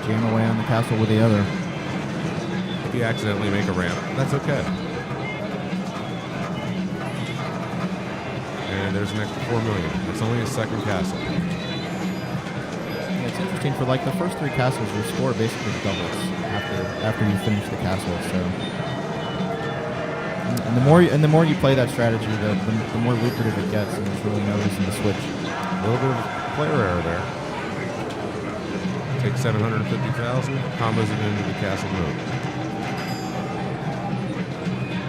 jam away on the castle with the other. If you accidentally make a ramp, that's okay. And there's an extra 4 million. It's only a second castle. Yeah, it's interesting. For like the first 3 castles, your score basically doubles after you finish the castle. So, and the more you play that strategy, the more lucrative it gets, and there's really no reason to switch. A little bit of player error there. Take 750,000, combos it into the castle mode.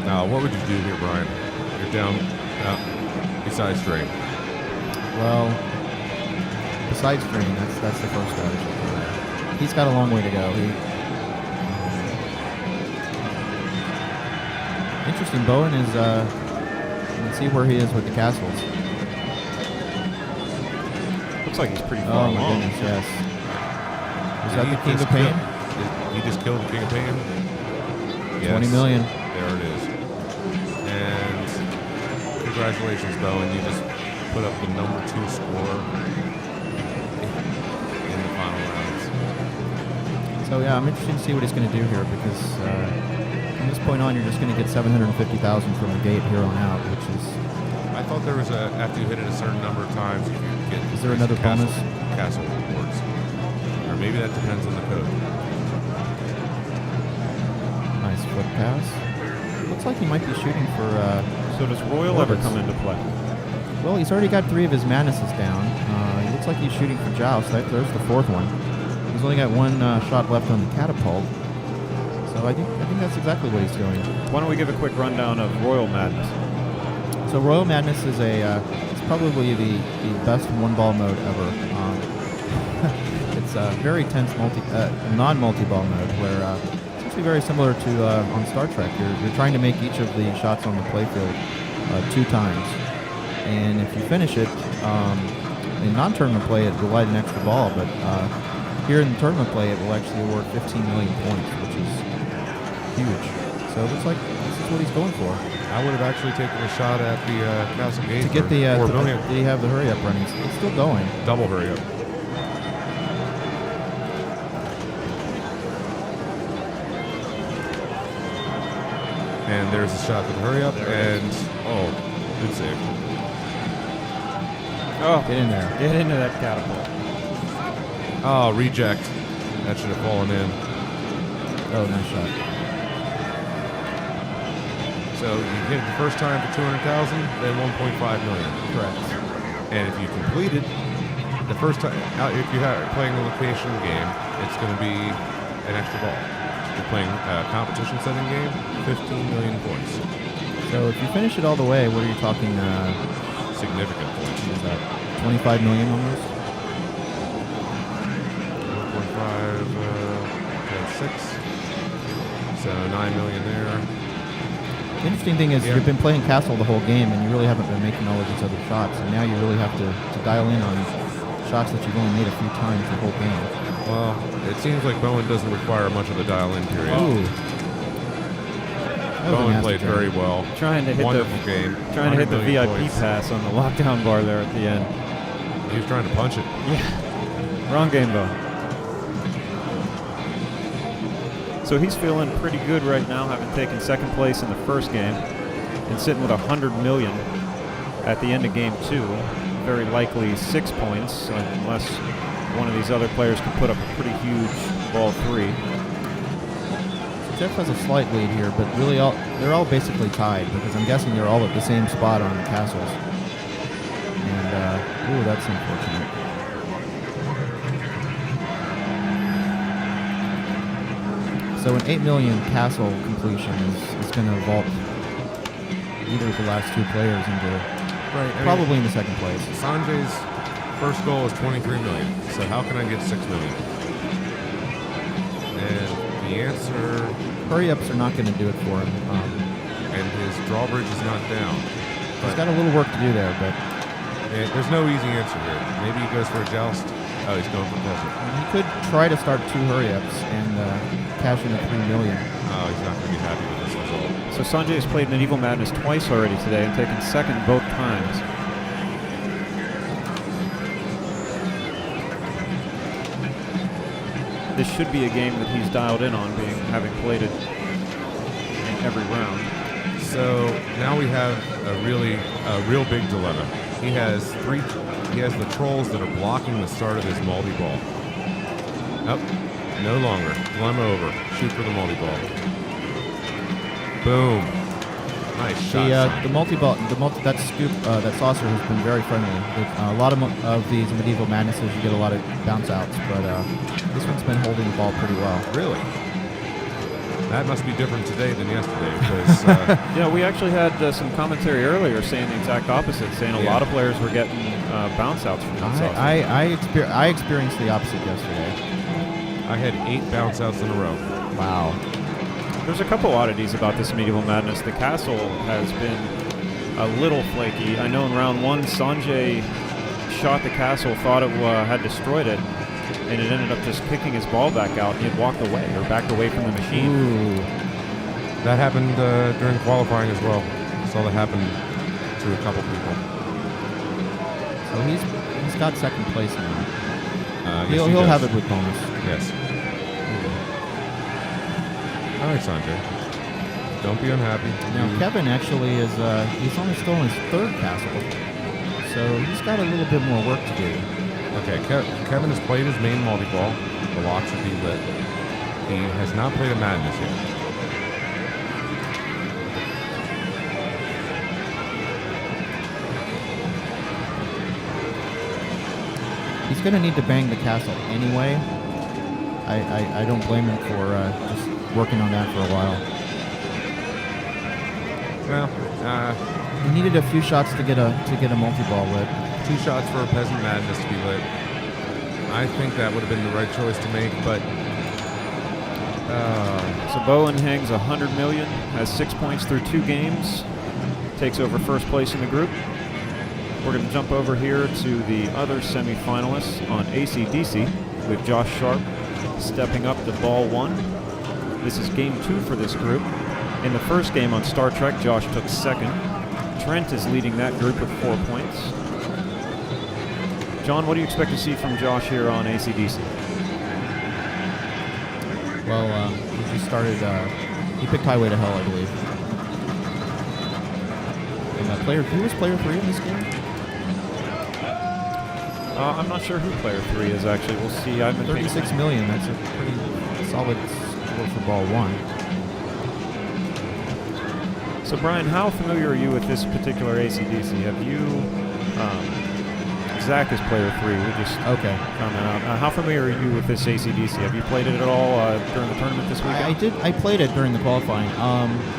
Now, what would you do here, Brian? You're down besides drain. Well, besides drain, that's the first strategy. He's got a long way to go. Interesting. Bowen is. You can see where he is with the castles. Looks like he's pretty far Oh my along. goodness, yes. Is that He the King just of Pain? He just killed the King of Pain. 20 million. There it is. And congratulations, Bowen. You just put up the number 2 score in the final rounds. So yeah, I'm interested to see what he's going to do here because from this point on, you're just going to get 750,000 from the gate here on out, which is. I thought there was after you hit it a certain number of times, you could get. Is there another bonus? Castle rewards. Or maybe that depends on the code. Nice foot pass. Looks like he might be shooting for. So does Royal ever come into play? Well, he's already got 3 of his madnesses down. He looks like he's shooting for Joust. There's the 4th one. He's only got 1 shot left on the catapult. So I think that's exactly what he's doing. Why don't we give a quick rundown of Royal Madness? So Royal Madness is it's probably the best one-ball mode ever. It's a very tense non-multi-ball mode where it's actually very similar to on Star Trek. You're trying to make each of the shots on the playfield 2 times, and if you finish it, in non-tournament play it will light an extra ball, but here in the tournament play it will actually award 15 million points, which is huge. So it looks like this is what he's going for. I would have actually taken a shot at the castle gate To get the, 4 million. did he have the hurry up running? It's still going. Double hurry up. And there's a shot for the hurry up, and good save. Oh, Get in there. get into that catapult. Oh, reject. That should have fallen in. Oh, nice shot. So you hit it the first time for 200,000, then 1.5 million. Correct. And if you completed the first time, if you're playing the location game, it's going to be an extra ball. If you're playing a competition setting game, 15 million points. So if you finish it all the way, what are you talking? Significant points. What is that? 25 million almost. 1.5, 6. So 9 million there. The interesting thing is you've been playing Castle the whole game, and you really haven't been making all of these other shots, and now you really have to dial in on shots that you've only made a few times the whole game. Well, it seems like Bowen doesn't require much of a dial-in period. Ooh. Bowen played very well. Trying to hit Wonderful game. Trying to hit the 100 million VIP points. pass on the lockdown bar there at the end. He was trying to punch it. Yeah. Wrong game, Bo. So he's feeling pretty good right now, having taken second place in the first game and sitting with 100 million at the end of game 2. very likely 6 points, unless one of these other players can put up a pretty huge ball 3. Jeff has a slight lead here, but really they're all basically tied because I'm guessing they're all at the same spot on the castles. And, ooh, that's unfortunate. So an 8 million castle completion is going to vault either of the last 2 players into probably in the second place. Sanjay's first goal is 23 million. So how can I get 6 million? And the answer... Hurry-ups are not going to do it for him. And his drawbridge is not down. He's got a little work to do there, but... there's no easy answer here. Maybe he goes for a joust. Oh, he's going for peasant. He could try to start 2 hurry-ups and cash in at 3 million. Oh, he's not going to be happy with this result. So Sanjay has played Medieval Madness twice already today and taken second both times. This should be a game that he's dialed in on, having played it in every round. So now we have a real big dilemma. He has the trolls that are blocking the start of his multi-ball. No longer. Dilemma over. Shoot for the multi-ball. Boom. Nice shot. That scoop, that saucer has been very friendly. A lot of these Medieval Madnesses, you get a lot of bounce outs, but this one's been holding the ball pretty well. Really? That must be different today than yesterday. Because, yeah, we actually had some commentary earlier saying the exact opposite, saying a lot of players were getting bounce outs from that saucer. I experienced the opposite yesterday. I had 8 bounce outs in a row. Wow. There's a couple oddities about this Medieval Madness. The castle has been a little flaky. I know in round 1, Sanjay shot the castle, thought it had destroyed it, and it ended up just kicking his ball back out, and he had walked away or backed away from the machine. Ooh. That happened during qualifying as well. Saw that happen to a couple people. So he's got second place now. Yes, he'll have it with bonus. Yes. All right, Sanjay. Don't be unhappy. Now Kevin actually is he's only still in his 3rd castle, so he's got a little bit more work to do. Okay, Kevin has played his main multi-ball. The lock should be lit. He has not played a Madness yet. He's going to need to bang the castle anyway. I don't blame him for just working on that for a while. Well, he needed a few shots to get a multi-ball lit. 2 shots for a Peasant Madness to be lit. I think that would have been the right choice to make, but... So Bowen hangs 100 million, has 6 points through 2 games, takes over first place in the group. We're going to jump over here to the other semifinalists on AC/DC with Josh Sharp stepping up to ball 1. This is game 2 for this group. In the first game on Star Trek, Josh took second. Trent is leading that group with 4 points. John, what do you expect to see from Josh here on AC/DC? Well, he just started, he picked Highway to Hell, I believe. And who was player 3 in this game? I'm not sure who player 3 is, actually. We'll see. I've been 36 million. That's a pretty solid score for ball 1. So, Brian, how familiar are you with this particular AC/DC? Have you... Zach is player 3. We just okay. Comment out. How familiar are you with this AC/DC? Have you played it at all during the tournament this weekend? I did. I played it during the qualifying.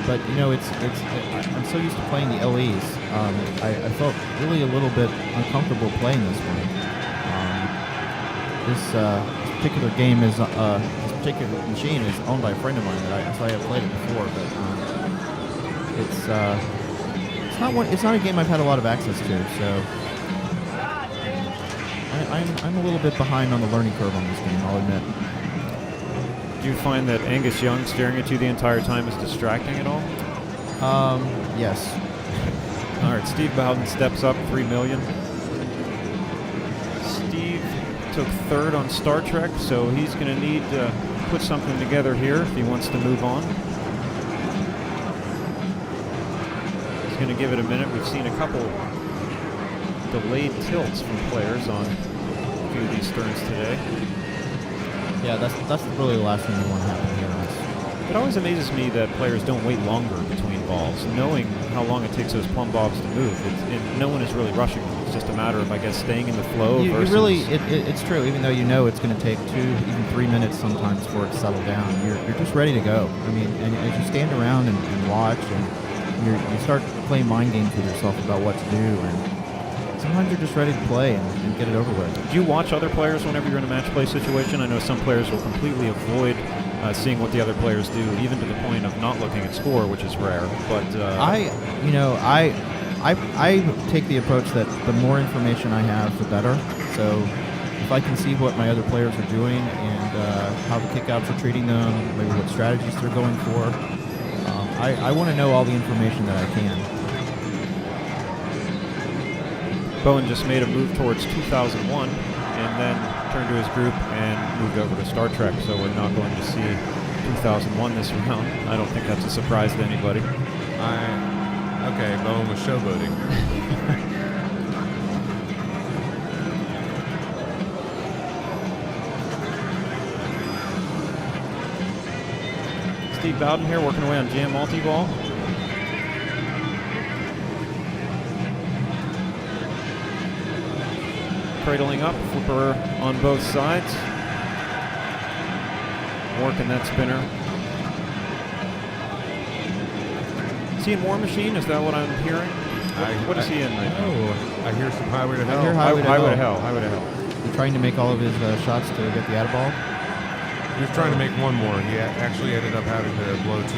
But you know, I'm so used to playing the LEs. I felt really a little bit uncomfortable playing this one. This particular game is this particular machine is owned by a friend of mine so I have played it before, but it's not a game I've had a lot of access to, so. I'm a little bit behind on the learning curve on this game, I'll admit. Do you find that Angus Young staring at you the entire time is distracting at all? Yes. All right, Steve Bowden steps up 3 million. Steve took 3rd on Star Trek, so he's going to need to put something together here if he wants to move on. He's going to give it a minute. We've seen a couple delayed tilts from players on a few of these sterns today. Yeah, that's really the last thing you want to happen here. It always amazes me that players don't wait longer between balls, knowing how long it takes those plumb bobs to move. No one is really rushing them. It's just a matter of, I guess, staying in the flow. It's true. Even though you know it's going to take 2, even 3 minutes sometimes for it to settle down, you're just ready to go. I mean, and as you stand around and watch, and you start playing mind games with yourself about what to do, and sometimes you're just ready to play and get it over with. Do you watch other players whenever you're in a match play situation? I know some players will completely avoid seeing what the other players do, even to the point of not looking at score, which is rare. But I take the approach that the more information I have, the better. So if I can see what my other players are doing and how the kickouts are treating them, maybe what strategies they're going for, I want to know all the information that I can. Bowen just made a move towards 2001 and then turned to his group and moved over to Star Trek, so we're not going to see 2001 this round. I don't think that's a surprise to anybody. Okay, Bowen was showboating. Steve Bowden here working away on jam multi-ball. Cradling up, flipper on both sides. Working that spinner. Is he in War Machine? Is that what I'm hearing? What is he in right now? Oh, I hear some Highway to Hell. I hear Highway to Hell. Highway to Hell. He's trying to make all of his shots to get the out ball. He was trying to make one more. He actually ended up having to blow two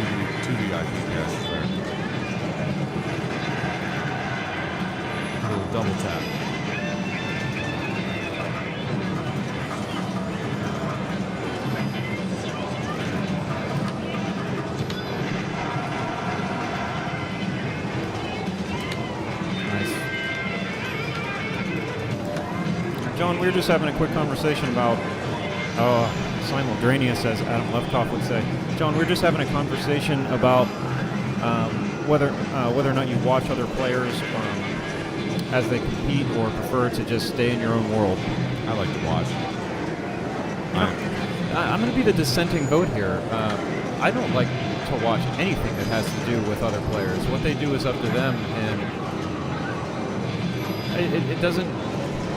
the IPS there. A little double tap. John, we were just having a quick conversation about simultaneous, as Adam Lefkoff would say. John, we were just having a conversation about whether or not you watch other players as they compete, or prefer to just stay in your own world. I like to watch. I'm going to be the dissenting vote here. I don't like to watch anything that has to do with other players. What they do is up to them, and it doesn't.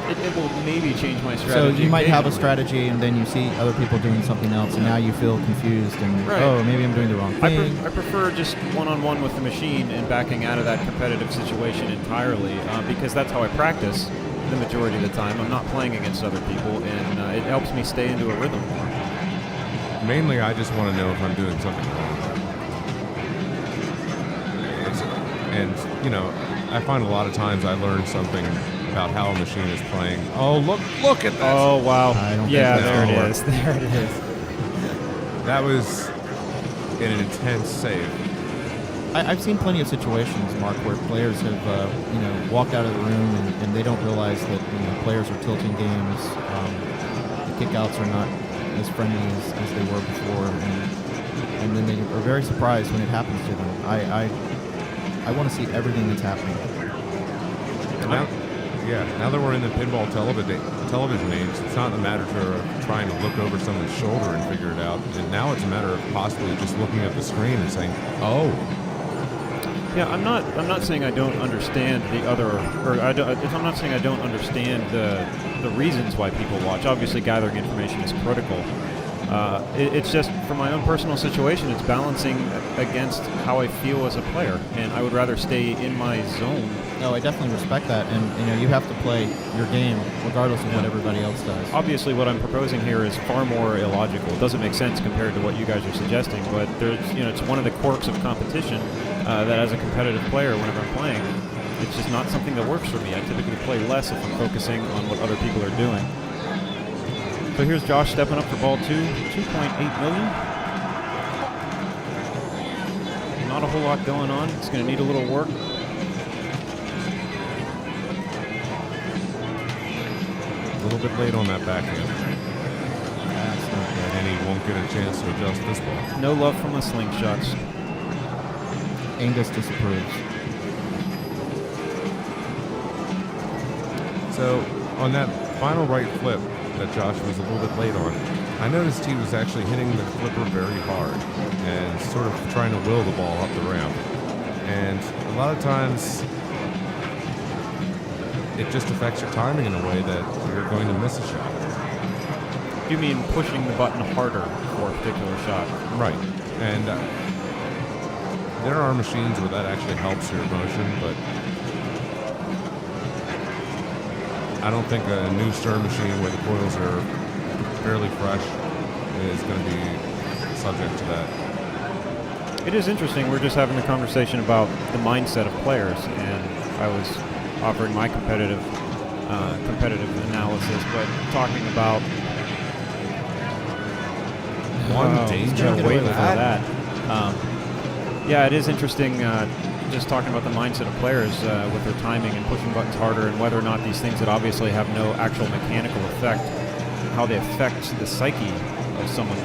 It will maybe change my strategy. So you might have a occasionally. strategy, and then you see other people doing something else, and now you feel confused, and oh, maybe I'm doing the wrong thing. I prefer just one-on-one with the machine and backing out of that competitive situation entirely, because that's how I practice the majority of the time. I'm not playing against other people, and it helps me stay into a rhythm more. Mainly, I just want to know if I'm doing something wrong. And, you know, I find a lot of times I learn something about how a machine is playing. Oh, look at that. Oh, wow. Yeah, there gonna it work. is. There it is. That was an intense save. I've seen plenty of situations, Mark, where players have walked out of the room and they don't realize that players are tilting games. The kickouts are not as friendly as they were before, and then they are very surprised when it happens to them. I want to see everything that's happening. Now that we're in the pinball television age, it's not a matter of trying to look over someone's shoulder and figure it out. And now it's a matter of possibly just looking at the screen and saying, "Oh." Yeah, I'm not saying I don't understand the other, or I'm not saying I don't understand the reasons why people watch. Obviously, gathering information is critical. It's just, for my own personal situation, it's balancing against how I feel as a player, and I would rather stay in my zone. No, I definitely respect that, and you have to play your game regardless of what everybody else does. Obviously, what I'm proposing here is far more illogical. It doesn't make sense compared to what you guys are suggesting, but there's, it's one of the quirks of competition that as a competitive player, whenever I'm playing, it's just not something that works for me. I typically play less if I'm focusing on what other people are doing. So here's Josh stepping up for ball 2, 2.8 million. Not a whole lot going on. It's going to need a little work. A little bit late on that backhand. That's not good. And he won't get a chance to adjust this ball. No love from the slingshots. Angus disapproves. So on that final right flip that Josh was a little bit late on, I noticed he was actually hitting the flipper very hard and sort of trying to will the ball up the ramp. And a lot of times it just affects your timing in a way that you're going to miss a shot. You mean pushing the button harder for a particular shot? Right. And there are machines where that actually helps your motion, but I don't think a new stir machine where the coils are fairly fresh is going to be subject to that. It is interesting. We're just having a conversation about the mindset of players, and I was offering my competitive analysis, but talking about danger way before that. Yeah, it is interesting. Just talking about the mindset of players with their timing and pushing buttons harder, and whether or not these things that obviously have no actual mechanical effect, how they affect the psyche of someone.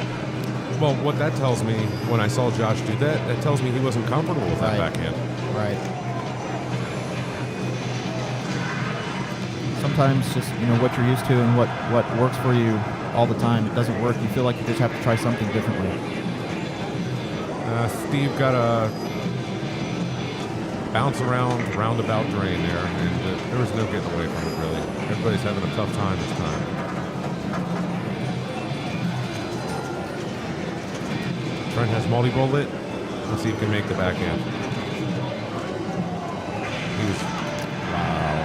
Well, what that tells me when I saw Josh do that, that tells me he wasn't comfortable with that backhand. Right. Sometimes just, what you're used to and what works for you all the time, it doesn't work. You feel like you just have to try something differently. Steve got a bounce around roundabout drain there, and there was no getting away from it, really. Everybody's having a tough time this time. Trent has multi-ball lit. Let's see if he can make the backhand. He was, wow.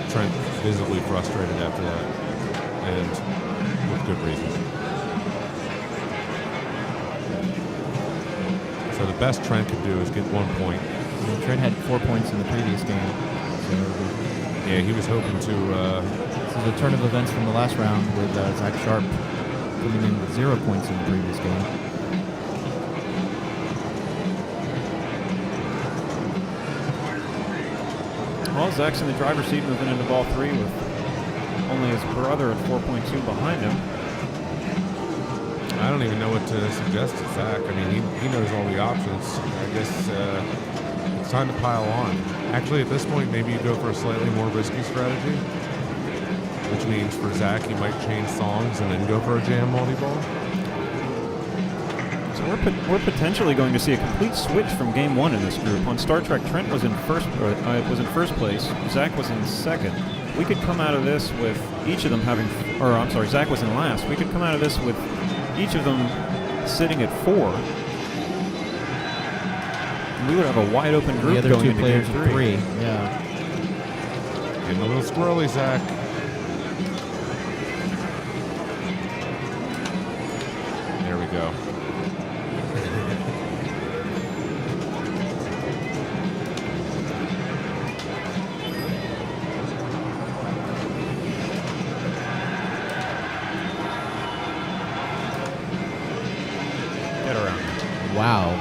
Trent visibly frustrated after that, and with good reason. So the best Trent could do is get 1 point. Trent had 4 points in the previous game. So yeah, he was hoping to... this is a turn of events from the last round with Zach Sharp coming in with 0 points in the previous game. Well, Zach's in the driver's seat moving into ball 3 with only his brother at 4.2 behind him. I don't even know what to suggest to Zach. I mean, he knows all the options. I guess it's time to pile on. Actually, at this point, maybe you go for a slightly more risky strategy, which means for Zach, he might change songs and then go for a jam multi-ball. So we're potentially going to see a complete switch from game 1 in this group. On Star Trek, Trent was in first place. Zach was in second. We could come out of this with each of them having, or I'm sorry, Zach was in last. We could come out of this with each of them sitting at 4. We would have a wide open group. The other going two into players game at 3. Yeah. Getting a little squirrely, Zach. There we go. Get around. Wow.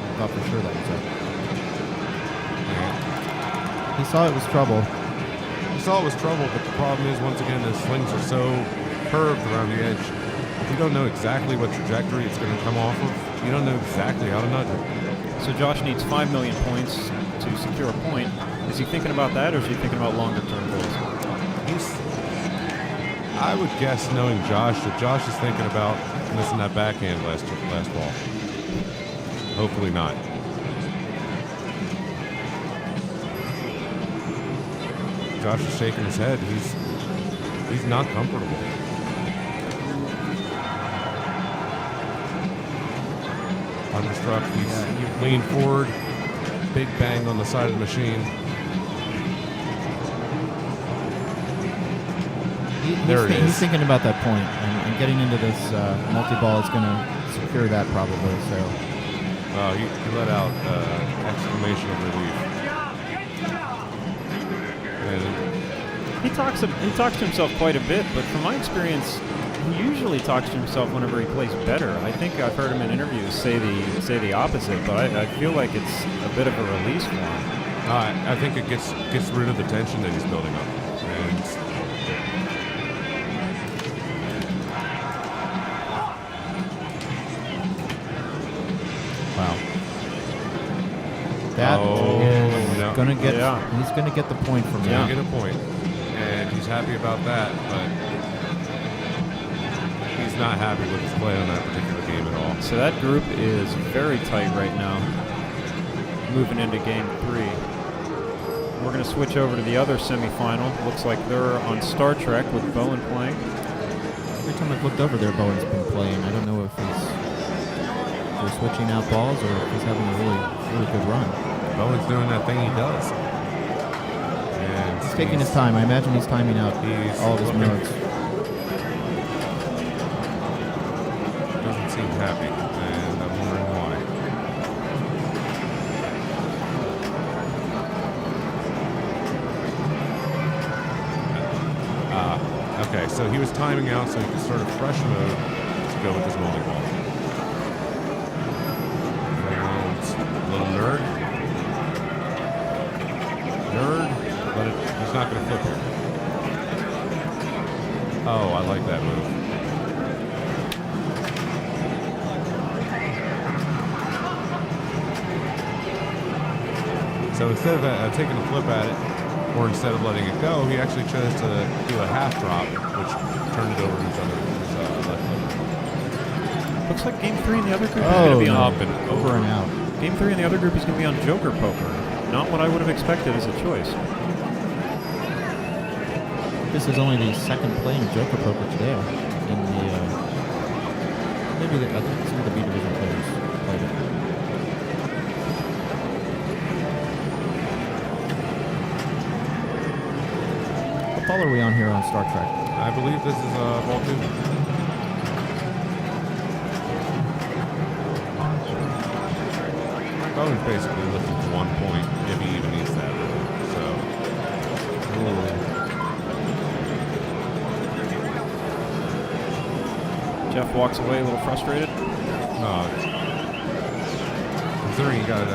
I thought for sure that was it. He saw it was trouble. He saw it was trouble, but the problem is, once again, the slings are so curved around the edge. If you don't know exactly what trajectory it's going to come off of, you don't know exactly how to nudge it. So Josh needs 5 million points to secure a point. Is he thinking about that, or is he thinking about longer term goals? I would guess, knowing Josh, that Josh is thinking about missing that backhand last ball. Hopefully not. Josh is shaking his head. He's not comfortable. Thunderstruck. He's leaned forward. Big bang on the side of the machine. He's thinking about that point, and getting into this multi-ball is going to secure that probably. So he let out exclamation of relief. And He talks to himself quite a bit, but from my experience, he usually talks to himself whenever he plays better. I think I've heard him in interviews say the opposite, but I feel like it's a bit of a release for him. I think it gets rid of the tension that he's building up. And wow. That is no. gonna get Yeah. he's gonna get the point from He's that. gonna get a point, and he's happy about that, but he's not happy with his play on that particular game at all. So that group is very tight right now, moving into game 3. We're going to switch over to the other semifinal. Looks like they're on Star Trek with Bowen playing. Every time I've looked over there, Bowen's been playing. I don't know if they're switching out balls or if he's having a really good run. Bowen's doing that thing he does. And He's taking his time. I imagine he's timing out He's all of his looking- modes. Doesn't seem happy, and I'm wondering why. Okay, so he was timing out so he could start a fresh mode to go with his bowling ball. And little nerd. But he's not going to flip here. Oh, I like that move. So instead of taking a flip at it, or instead of letting it go, he actually chose to do a half drop, which turned it over to his left foot. Looks like game 3 in the other group is going to be on up and Over and out. Game 3 in the other group is going to be on Joker Poker. Not what I would have expected as a choice. This is only the second play in Joker Poker today. In the I think some of the B division players played it. What ball are we on here on Star Trek? I believe this is ball 2. Bowen's basically looking for 1 point if he even needs that. So, Jeff walks away a little frustrated. considering he got in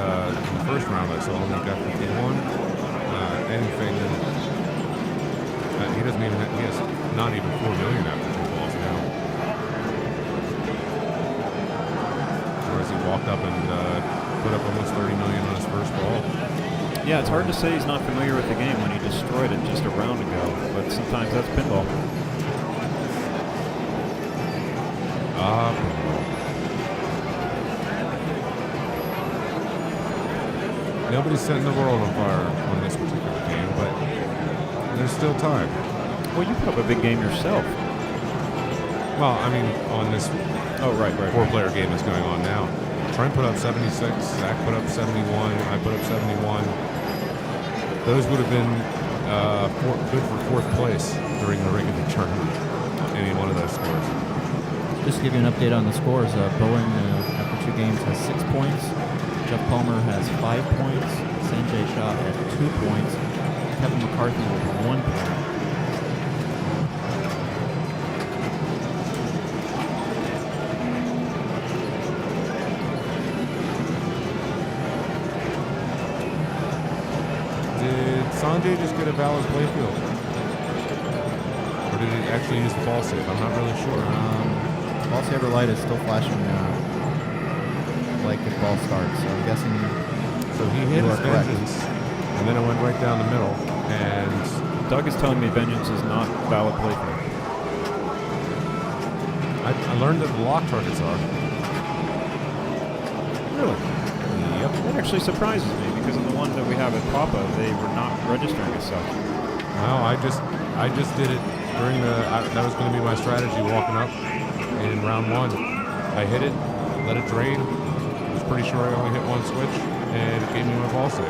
the first round, I saw him, he got 51. Anything, he doesn't even. He has not even 4 million after 2 balls now. Whereas he walked up and put up almost 30 million on his first ball. Yeah, it's hard to say he's not familiar with the game when he destroyed it just a round ago, but sometimes that's pinball. Nobody's setting the world on fire on this particular game, but there's still time. Well, you put up a big game yourself. Well, I mean, on this Oh, right. 4-player game that's going on now. Trent put up 76, Zach put up 71, I put up 71. Those would have been good for 4th place during the regular tournament, any one of those scores. Just to give you an update on the scores, Bowen, after 2 games, has 6 points. Jeff Palmer has 5 points. Sanjay Shah has 2 points. Kevin McCarthy with 1 point. Did Sanjay just get a valid playfield? Or did he actually use the ball save? I'm not really sure. Ball saver light is still flashing like the ball starts, so I'm guessing. So he hit you his are correct. vengeance, and then it went right down the middle. And Doug is telling me vengeance is not valid playfield. I learned that the lock targets are. Really? Yep. That actually surprises me because in the ones that we have at Papa, they were not registering as such. No, I just did it during the. That was going to be my strategy walking up in round 1. I hit it, let it drain. Was pretty sure I only hit 1 switch, and it gave me my ball save.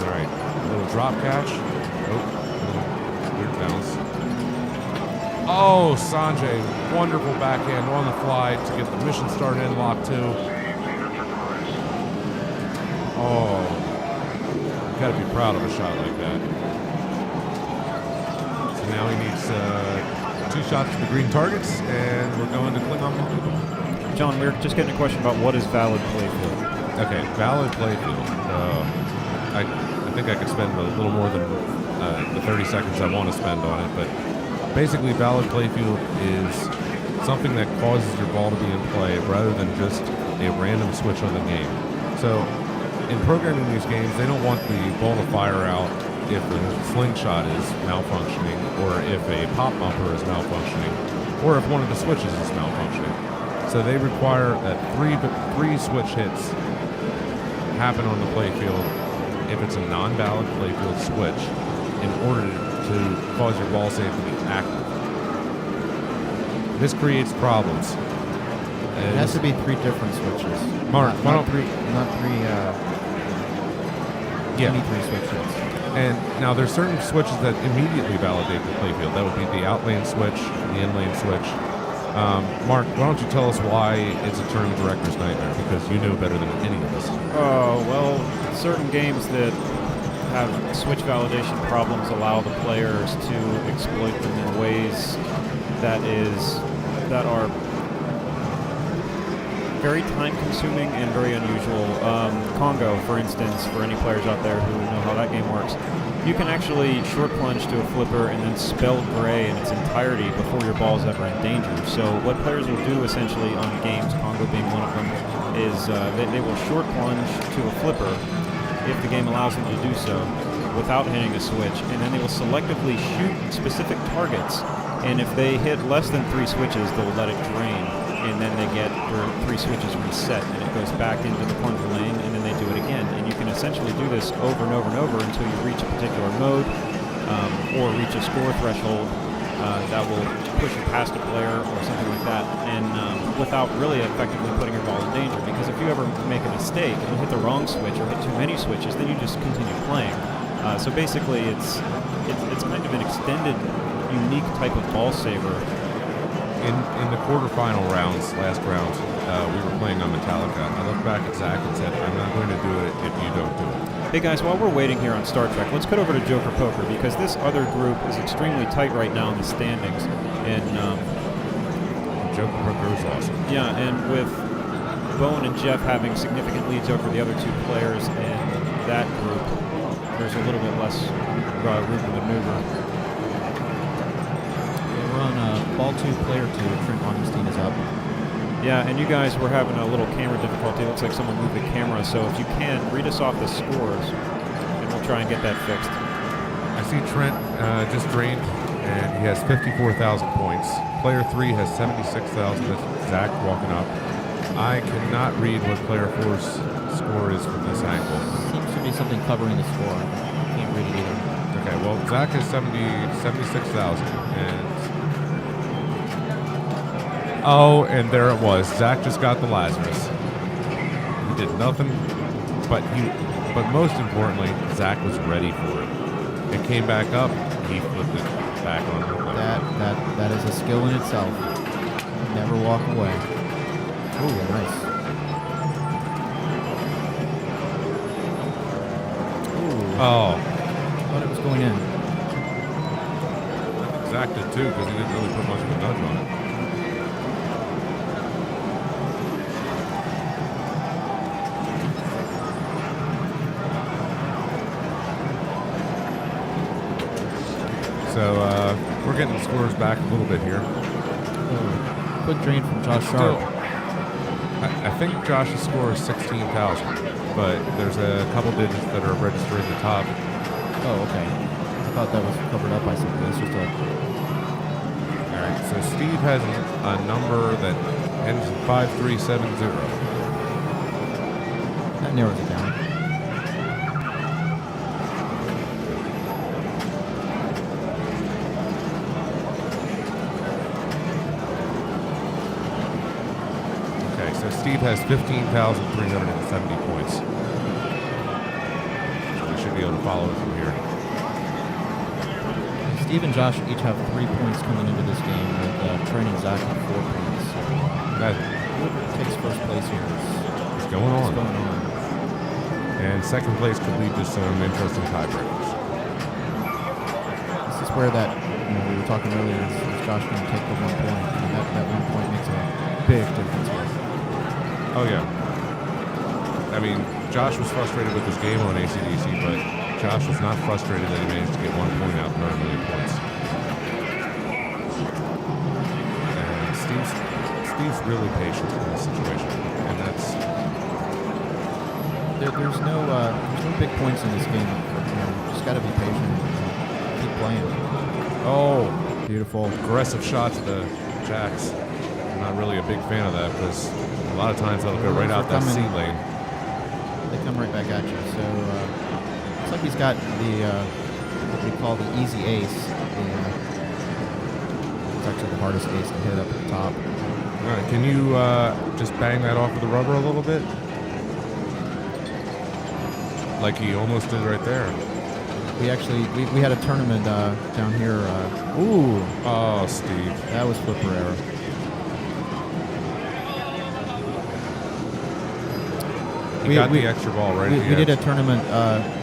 All right, a little drop catch. Oh, weird bounce. Oh, Sanjay, wonderful backhand on the fly to get the mission started in lock 2. Oh, you gotta be proud of a shot like that. So now he needs 2 shots to the green targets, and we're going to Klingon. John, we were just getting a question about what is valid playfield. Okay, valid playfield. I think I could spend a little more than the 30 seconds I want to spend on it, but basically valid playfield is something that causes your ball to be in play rather than just a random switch on the game. So in programming these games, they don't want the ball to fire out if the slingshot is malfunctioning, or if a pop bumper is malfunctioning, or if one of the switches is malfunctioning. So they require that three switch hits happen on the playfield if it's a non-valid playfield switch in order to cause your ball save to be active. This creates problems. It has to be 3 different switches. Mark, not 23 switches. And now there's certain switches that immediately validate the playfield. That would be the outlane switch, the inlane switch. Mark, why don't you tell us why it's a term director's nightmare? Because you know better than any of us. Oh, well, certain games that have switch validation problems allow the players to exploit them in ways that are very time-consuming and very unusual. Congo, for instance, for any players out there who know how that game works, you can actually short plunge to a flipper and then spell gray in its entirety before your ball is ever in danger. So what players will do essentially on games, Congo being one of them, is they will short plunge to a flipper if the game allows them to do so without hitting a switch, and then they will selectively shoot specific targets, and if they hit less than 3 switches, they'll let it drain, and then they get their 3 switches reset, and it goes back into the plunger lane, and then they do it again. And you can essentially do this over and over and over until you reach a particular mode or reach a score threshold that will push you past a player or something like that, and without really effectively putting your ball in danger. Because if you ever make a mistake and you hit the wrong switch or hit too many switches, then you just continue playing. So basically, it's kind of an extended, unique type of ball saver. In the quarterfinal rounds, last round, we were playing on Metallica. I looked back at Zach and said, I'm not going to do it if you don't do it. Hey guys, while we're waiting here on Star Trek, let's cut over to Joker Poker, because this other group is extremely tight right now in the standings. And Joker Poker is awesome. Yeah, and with Bowen and Jeff having significant leads over the other 2 players in that group, there's a little bit less room to maneuver. We're on ball 2, player 2. Trent Augustine is up. Yeah, and you guys were having a little camera difficulty. It looks like someone moved the camera, so if you can, read us off the scores, and we'll try and get that fixed. I see Trent just drained, and he has 54,000 points. Player 3 has 76,000. That's Zach walking up. I cannot read what player 4's score is from this angle. Seems to be something covering the score. I can't read it either. Okay, well, Zach has 76,000, and oh, and there it was. Zach just got the Lazarus. He did nothing, but most importantly, Zach was ready for it. It came back up. He flipped it back on. That is a skill in itself. Never walk away. Ooh, nice. Ooh. Oh, Thought it was going in. Zach did too, because he didn't really put much of a nudge on it. So we're getting the scores back a little bit here. Quick drain from Josh Sharp. I think Josh's score is 16,000, but there's a couple digits that are registered at the top. Oh, okay. I thought that was covered up by something. It's just a... All right, so Steve has a number that ends in 5370. That narrows it down. So Steve has 15,370 points. So we should be able to follow it from here. Steve and Josh each have 3 points coming into this game, with Trent and Zach have 4 points. So, whoever takes first place here It's going on. It's going on. And second place could lead to some interesting tiebreakers. This is where that, we were talking earlier, is Josh going to take the 1 point? And that 1 point makes a big difference here. Oh, yeah. I mean, Josh was frustrated with his game on AC/DC, but Josh was not frustrated that he managed to get 1 point out of 9 million points. And Steve's really patient in this situation. And mean, that's There's no big points in this game. Just got to be patient. And keep playing. Beautiful. aggressive shots to the jacks. I'm not really a big fan of that because a lot of times they'll go right out that C lane. They come right back at you. So looks like he's got the what we call the easy ace. It's actually the hardest ace to hit up at the top. All right, can you just bang that off with the rubber a little bit? Like he almost did right there. We had a tournament down here. Oh, Steve. That was flipper error. He got the extra ball right at the We did a edge. tournament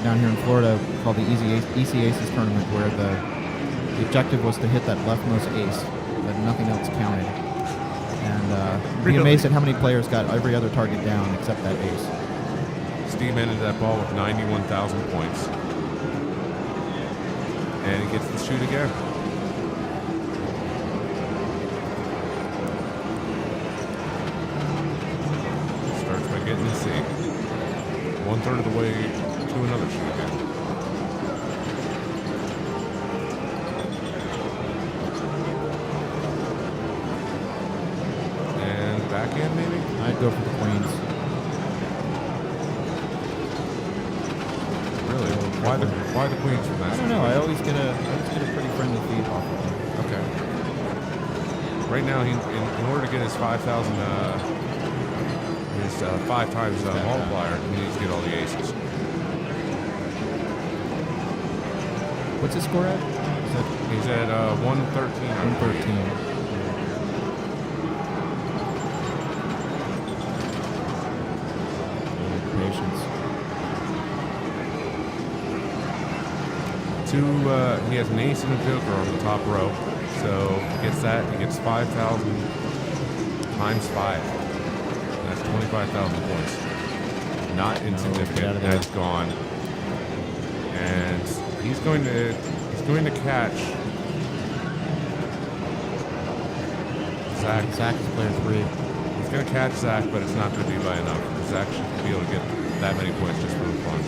down here in Florida called the Easy Aces tournament, where the objective was to hit that leftmost ace, that nothing else counted. And you'd be amazed at how many players got every other target down except that ace. Steve ended that ball with 91,000 points. And he gets to shoot again. Starts by getting the C. 1/3 of the way to another shoot again. And backhand maybe? I'd go for the queens. Really? Why the queens from that? I don't know. I always get a pretty friendly feed off of them. Okay. Right now, in order to get his 5,000, his 5 times multiplier, he needs to get all the aces. What's his score at? He's at 113. 113. Patience. He has an ace and a joker on the top row, so he gets that. He gets 5,000 times 5. That's 25,000 points. Not insignificant. That's gone. And he's going to catch Zach. Zach is player 3. He's going to catch Zach, but it's not going to be by enough. Zach should be able to get that many points just for the plunge.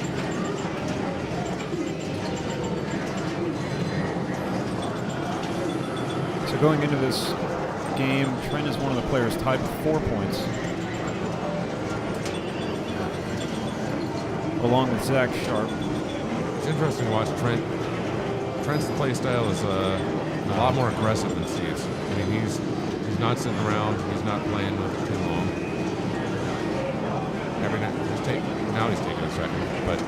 So going into this game, Trent is one of the players tied with 4 points, along with Zach Sharp. It's interesting to watch Trent. Trent's play style is a lot more aggressive than Steve's. I mean, he's not sitting around. He's not playing with it too long. Every night, now he's taking a second, but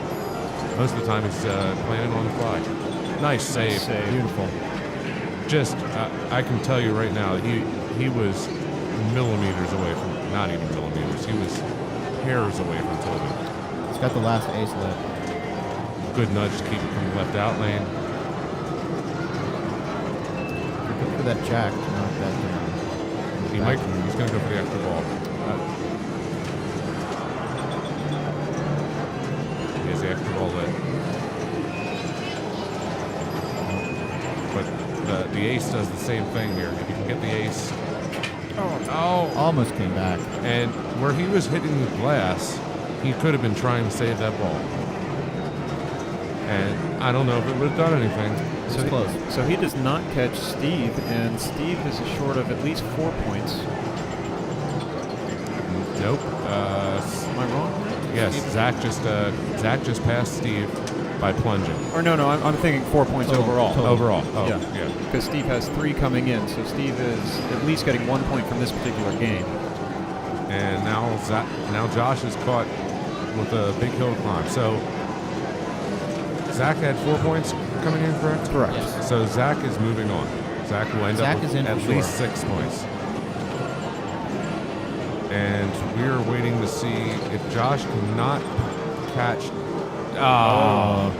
most of the time he's playing on the fly. Nice save. Beautiful. Just, I can tell you right now, he was millimeters away from, not even millimeters, he was hairs away from tilting. He's got the last ace left. Good nudge to keep it from the left out lane. Look for that jack to knock that down. He's going to go for the extra ball. He has the extra ball lit. But the ace does the same thing here. If you can get the ace. Oh! Almost came back. And where he was hitting the glass, he could have been trying to save that ball. And I don't know if it would have done anything. So close. So he does not catch Steve, and Steve is short of at least 4 points. Nope. Am I wrong? Yes, Zach just passed Steve by plunging. Or no, I'm thinking 4 points Total. overall. Overall. Oh, Yeah. yeah. Because Steve has 3 coming in, so Steve is at least getting 1 point from this particular game. And now Josh is caught with a big hill to climb. So Zach had 4 points coming in, correct? Correct. Yes. So Zach is moving on. Zach will end Zach up is with in at for least sure. 6 points. And we're waiting to see if Josh cannot catch. So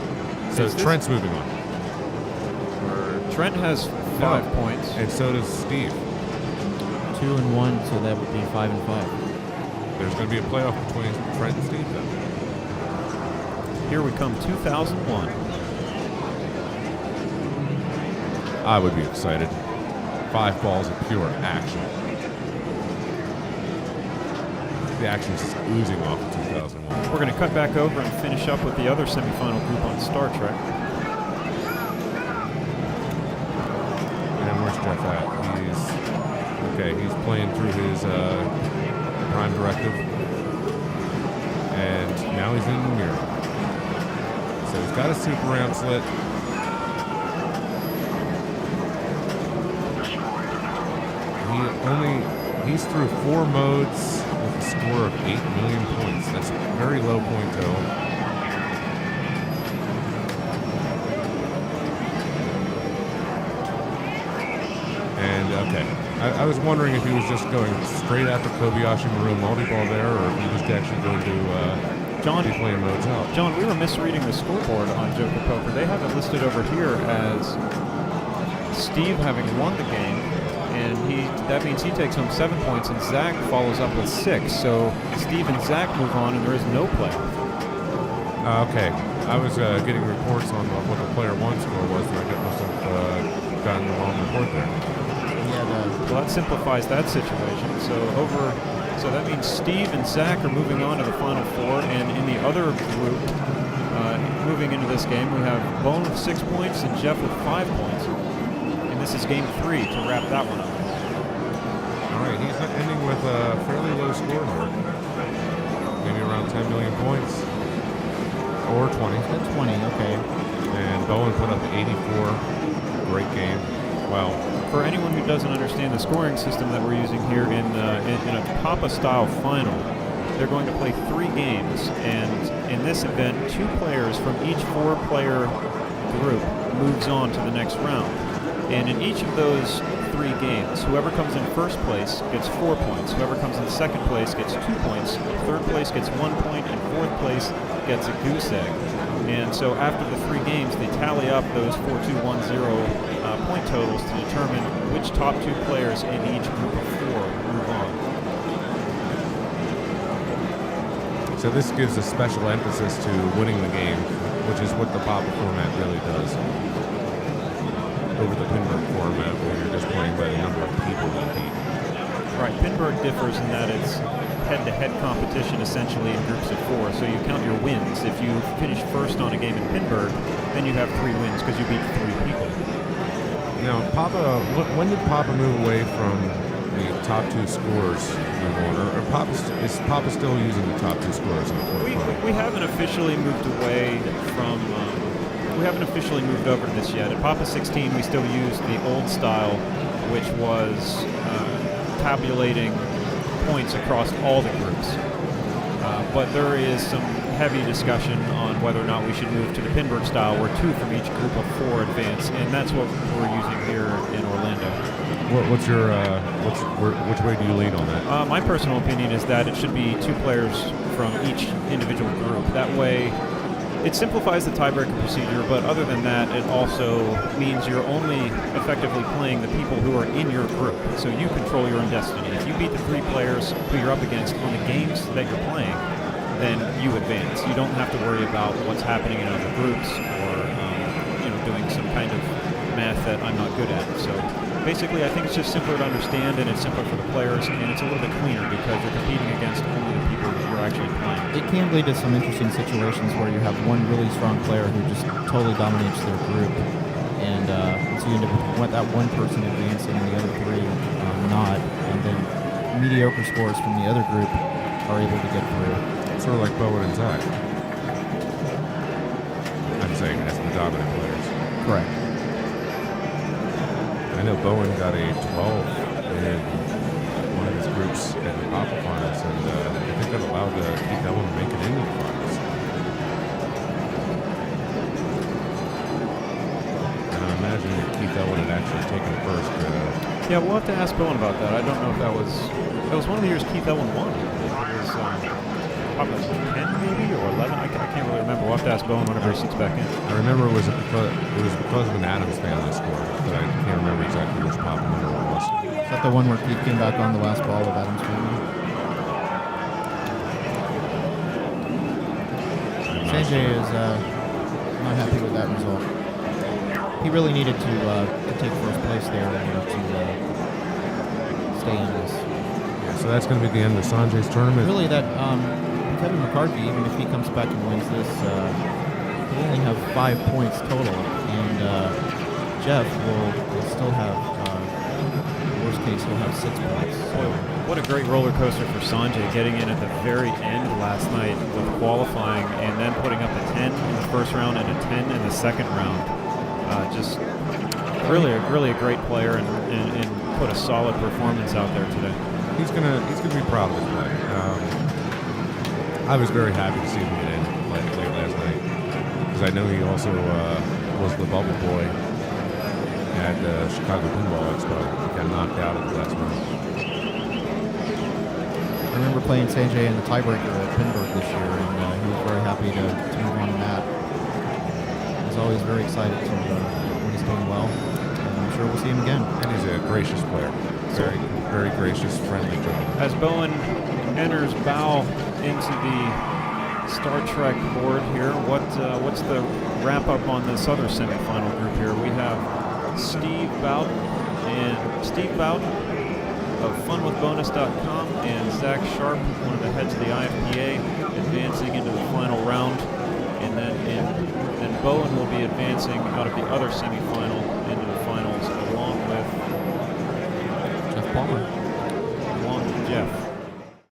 Is this- Trent's moving on. Trent has 5 points. And so does Steve. 2 and 1, so that would be 5 and 5. There's going to be a playoff between Trent and Steve then. Here we come, 2001. I would be excited. 5 balls of pure action. the action's just oozing off of 2001. We're going to cut back over and finish up with the other semifinal group on Star Trek. And where's Jeff at? He's playing through his prime directive. And now he's in the mirror. So he's got a super round slit. He's through 4 modes with a score of 8 million points. That's a very low point though. And okay, I was wondering if he was just going straight after Kobayashi Maru multi-ball there, or if he was actually going to be playing modes out. John, we were misreading the scoreboard on Joker Poker. They have it listed over here as Steve having won the game, and that means he takes home 7 points, and Zach follows up with 6. So Steve and Zach move on, and there is no playoff. Okay, I was getting reports on what the player 1 score was, and I must have gotten the wrong report there. Well, that simplifies that situation. So that means Steve and Zach are moving on to the final 4, and in the other group, moving into this game, we have Bone with 6 points and Jeff with 5 points. And this is game 3 to wrap that one up. All right, he's ending with a fairly low score here. Maybe around 10 million points. Or 20. That's 20, okay. And Bowen put up 84. Great game. Wow. For anyone who doesn't understand the scoring system that we're using here in a Papa-style final, they're going to play 3 games, and in this event, 2 players from each 4-player group moves on to the next round. And in each of those 3 games, whoever comes in first place gets 4 points, whoever comes in second place gets 2 points, third place gets 1 point, and fourth place gets a goose egg. And so after the 3 games, they tally up those 4-2-1-0 point totals to determine which top 2 players in each group of 4 move on. So this gives a special emphasis to winning the game, which is what the Papa format really does. Over the Pinball format, where you're just playing by the number of people you beat. Right, Pinball differs in that it's head-to-head competition essentially in groups of 4, so you count your wins. If you finish first on a game in Pinball, then you have 3 wins because you beat 3 people. Now, Papa, when did Papa move away from the top 2 scores? Is Papa still using the top 2 scores in the quarterfinal? We haven't officially moved away from. We haven't officially moved over to this yet. At Papa 16, we still use the old style, which was tabulating points across all the groups. But there is some heavy discussion on whether or not we should move to the Pinball style, where 2 from each group of 4 advance, and that's what we're using here in Orlando. What's your which way do you lean on that? My personal opinion is that it should be 2 players from each individual group. That way, it simplifies the tiebreaker procedure, but other than that, it also means you're only effectively playing the people who are in your group, so you control your own destiny. If you beat the 3 players who you're up against on the games that you're playing, then you advance. You don't have to worry about what's happening in other groups or doing some kind of math that I'm not good at. So basically, I think it's just simpler to understand, and it's simpler for the players, and it's a little bit cleaner because you're competing against only the people that you're actually playing. It can lead to some interesting situations where you have one really strong player who just totally dominates their group, and so you end up with that one person advancing and the other 3 not, and then mediocre scores from the other group are able to get through. Sort of like Bowen and Zach. I'm saying as the dominant players. Correct. I know Bowen got a 12 in one of his groups at the Papa finals, and I think that allowed Keith Ellen to make it into the finals. And I imagine that Keith Ellen had actually taken first. Yeah, we'll have to ask Bowen about that. I don't know if that was one of the years Keith Ellen won. It was probably 10 maybe or 11. I can't really remember. We'll have to ask Bowen whenever he sits back in. I remember it was because of an Adams family score, but I can't remember exactly which Papa number it was. Is that the one where Keith came back on the last ball of Adams family? Sanjay is not happy with that result. He really needed to take first place there in order to stay in this. Yeah, So that's going to be the end of Sanjay's tournament. Really, that Kevin McCarthy, even if he comes back and wins this, he'll only have 5 points total, and Jeff will still have, worst case, he'll have 6 points. Boy, what a great roller coaster for Sanjay, getting in at the very end last night with qualifying and then putting up a 10 in the first round and a 10 in the second round. Just really a great player and put a solid performance out there today. He's gonna be proud of his play. I was very happy to see him get in late last night because I know he also was the bubble boy at the Chicago Pinball Expo. He got knocked out at the last round. I remember playing Sanjay in the tiebreaker at Pinburg this year, and he was very happy to move on to that. He's always very excited when he's doing well, and I'm sure we'll see him again. And he's a gracious player. Very gracious, friendly gentleman. As Bowen enters bow into the Star Trek board here, what's the wrap up on this other semifinal group here? We have Steve Bowden of funwithbonus.com and Zach Sharp, one of the heads of the IFPA, advancing into the final round, and then Bowen will be advancing out of the other semifinal into the finals along with Jeff Palmer.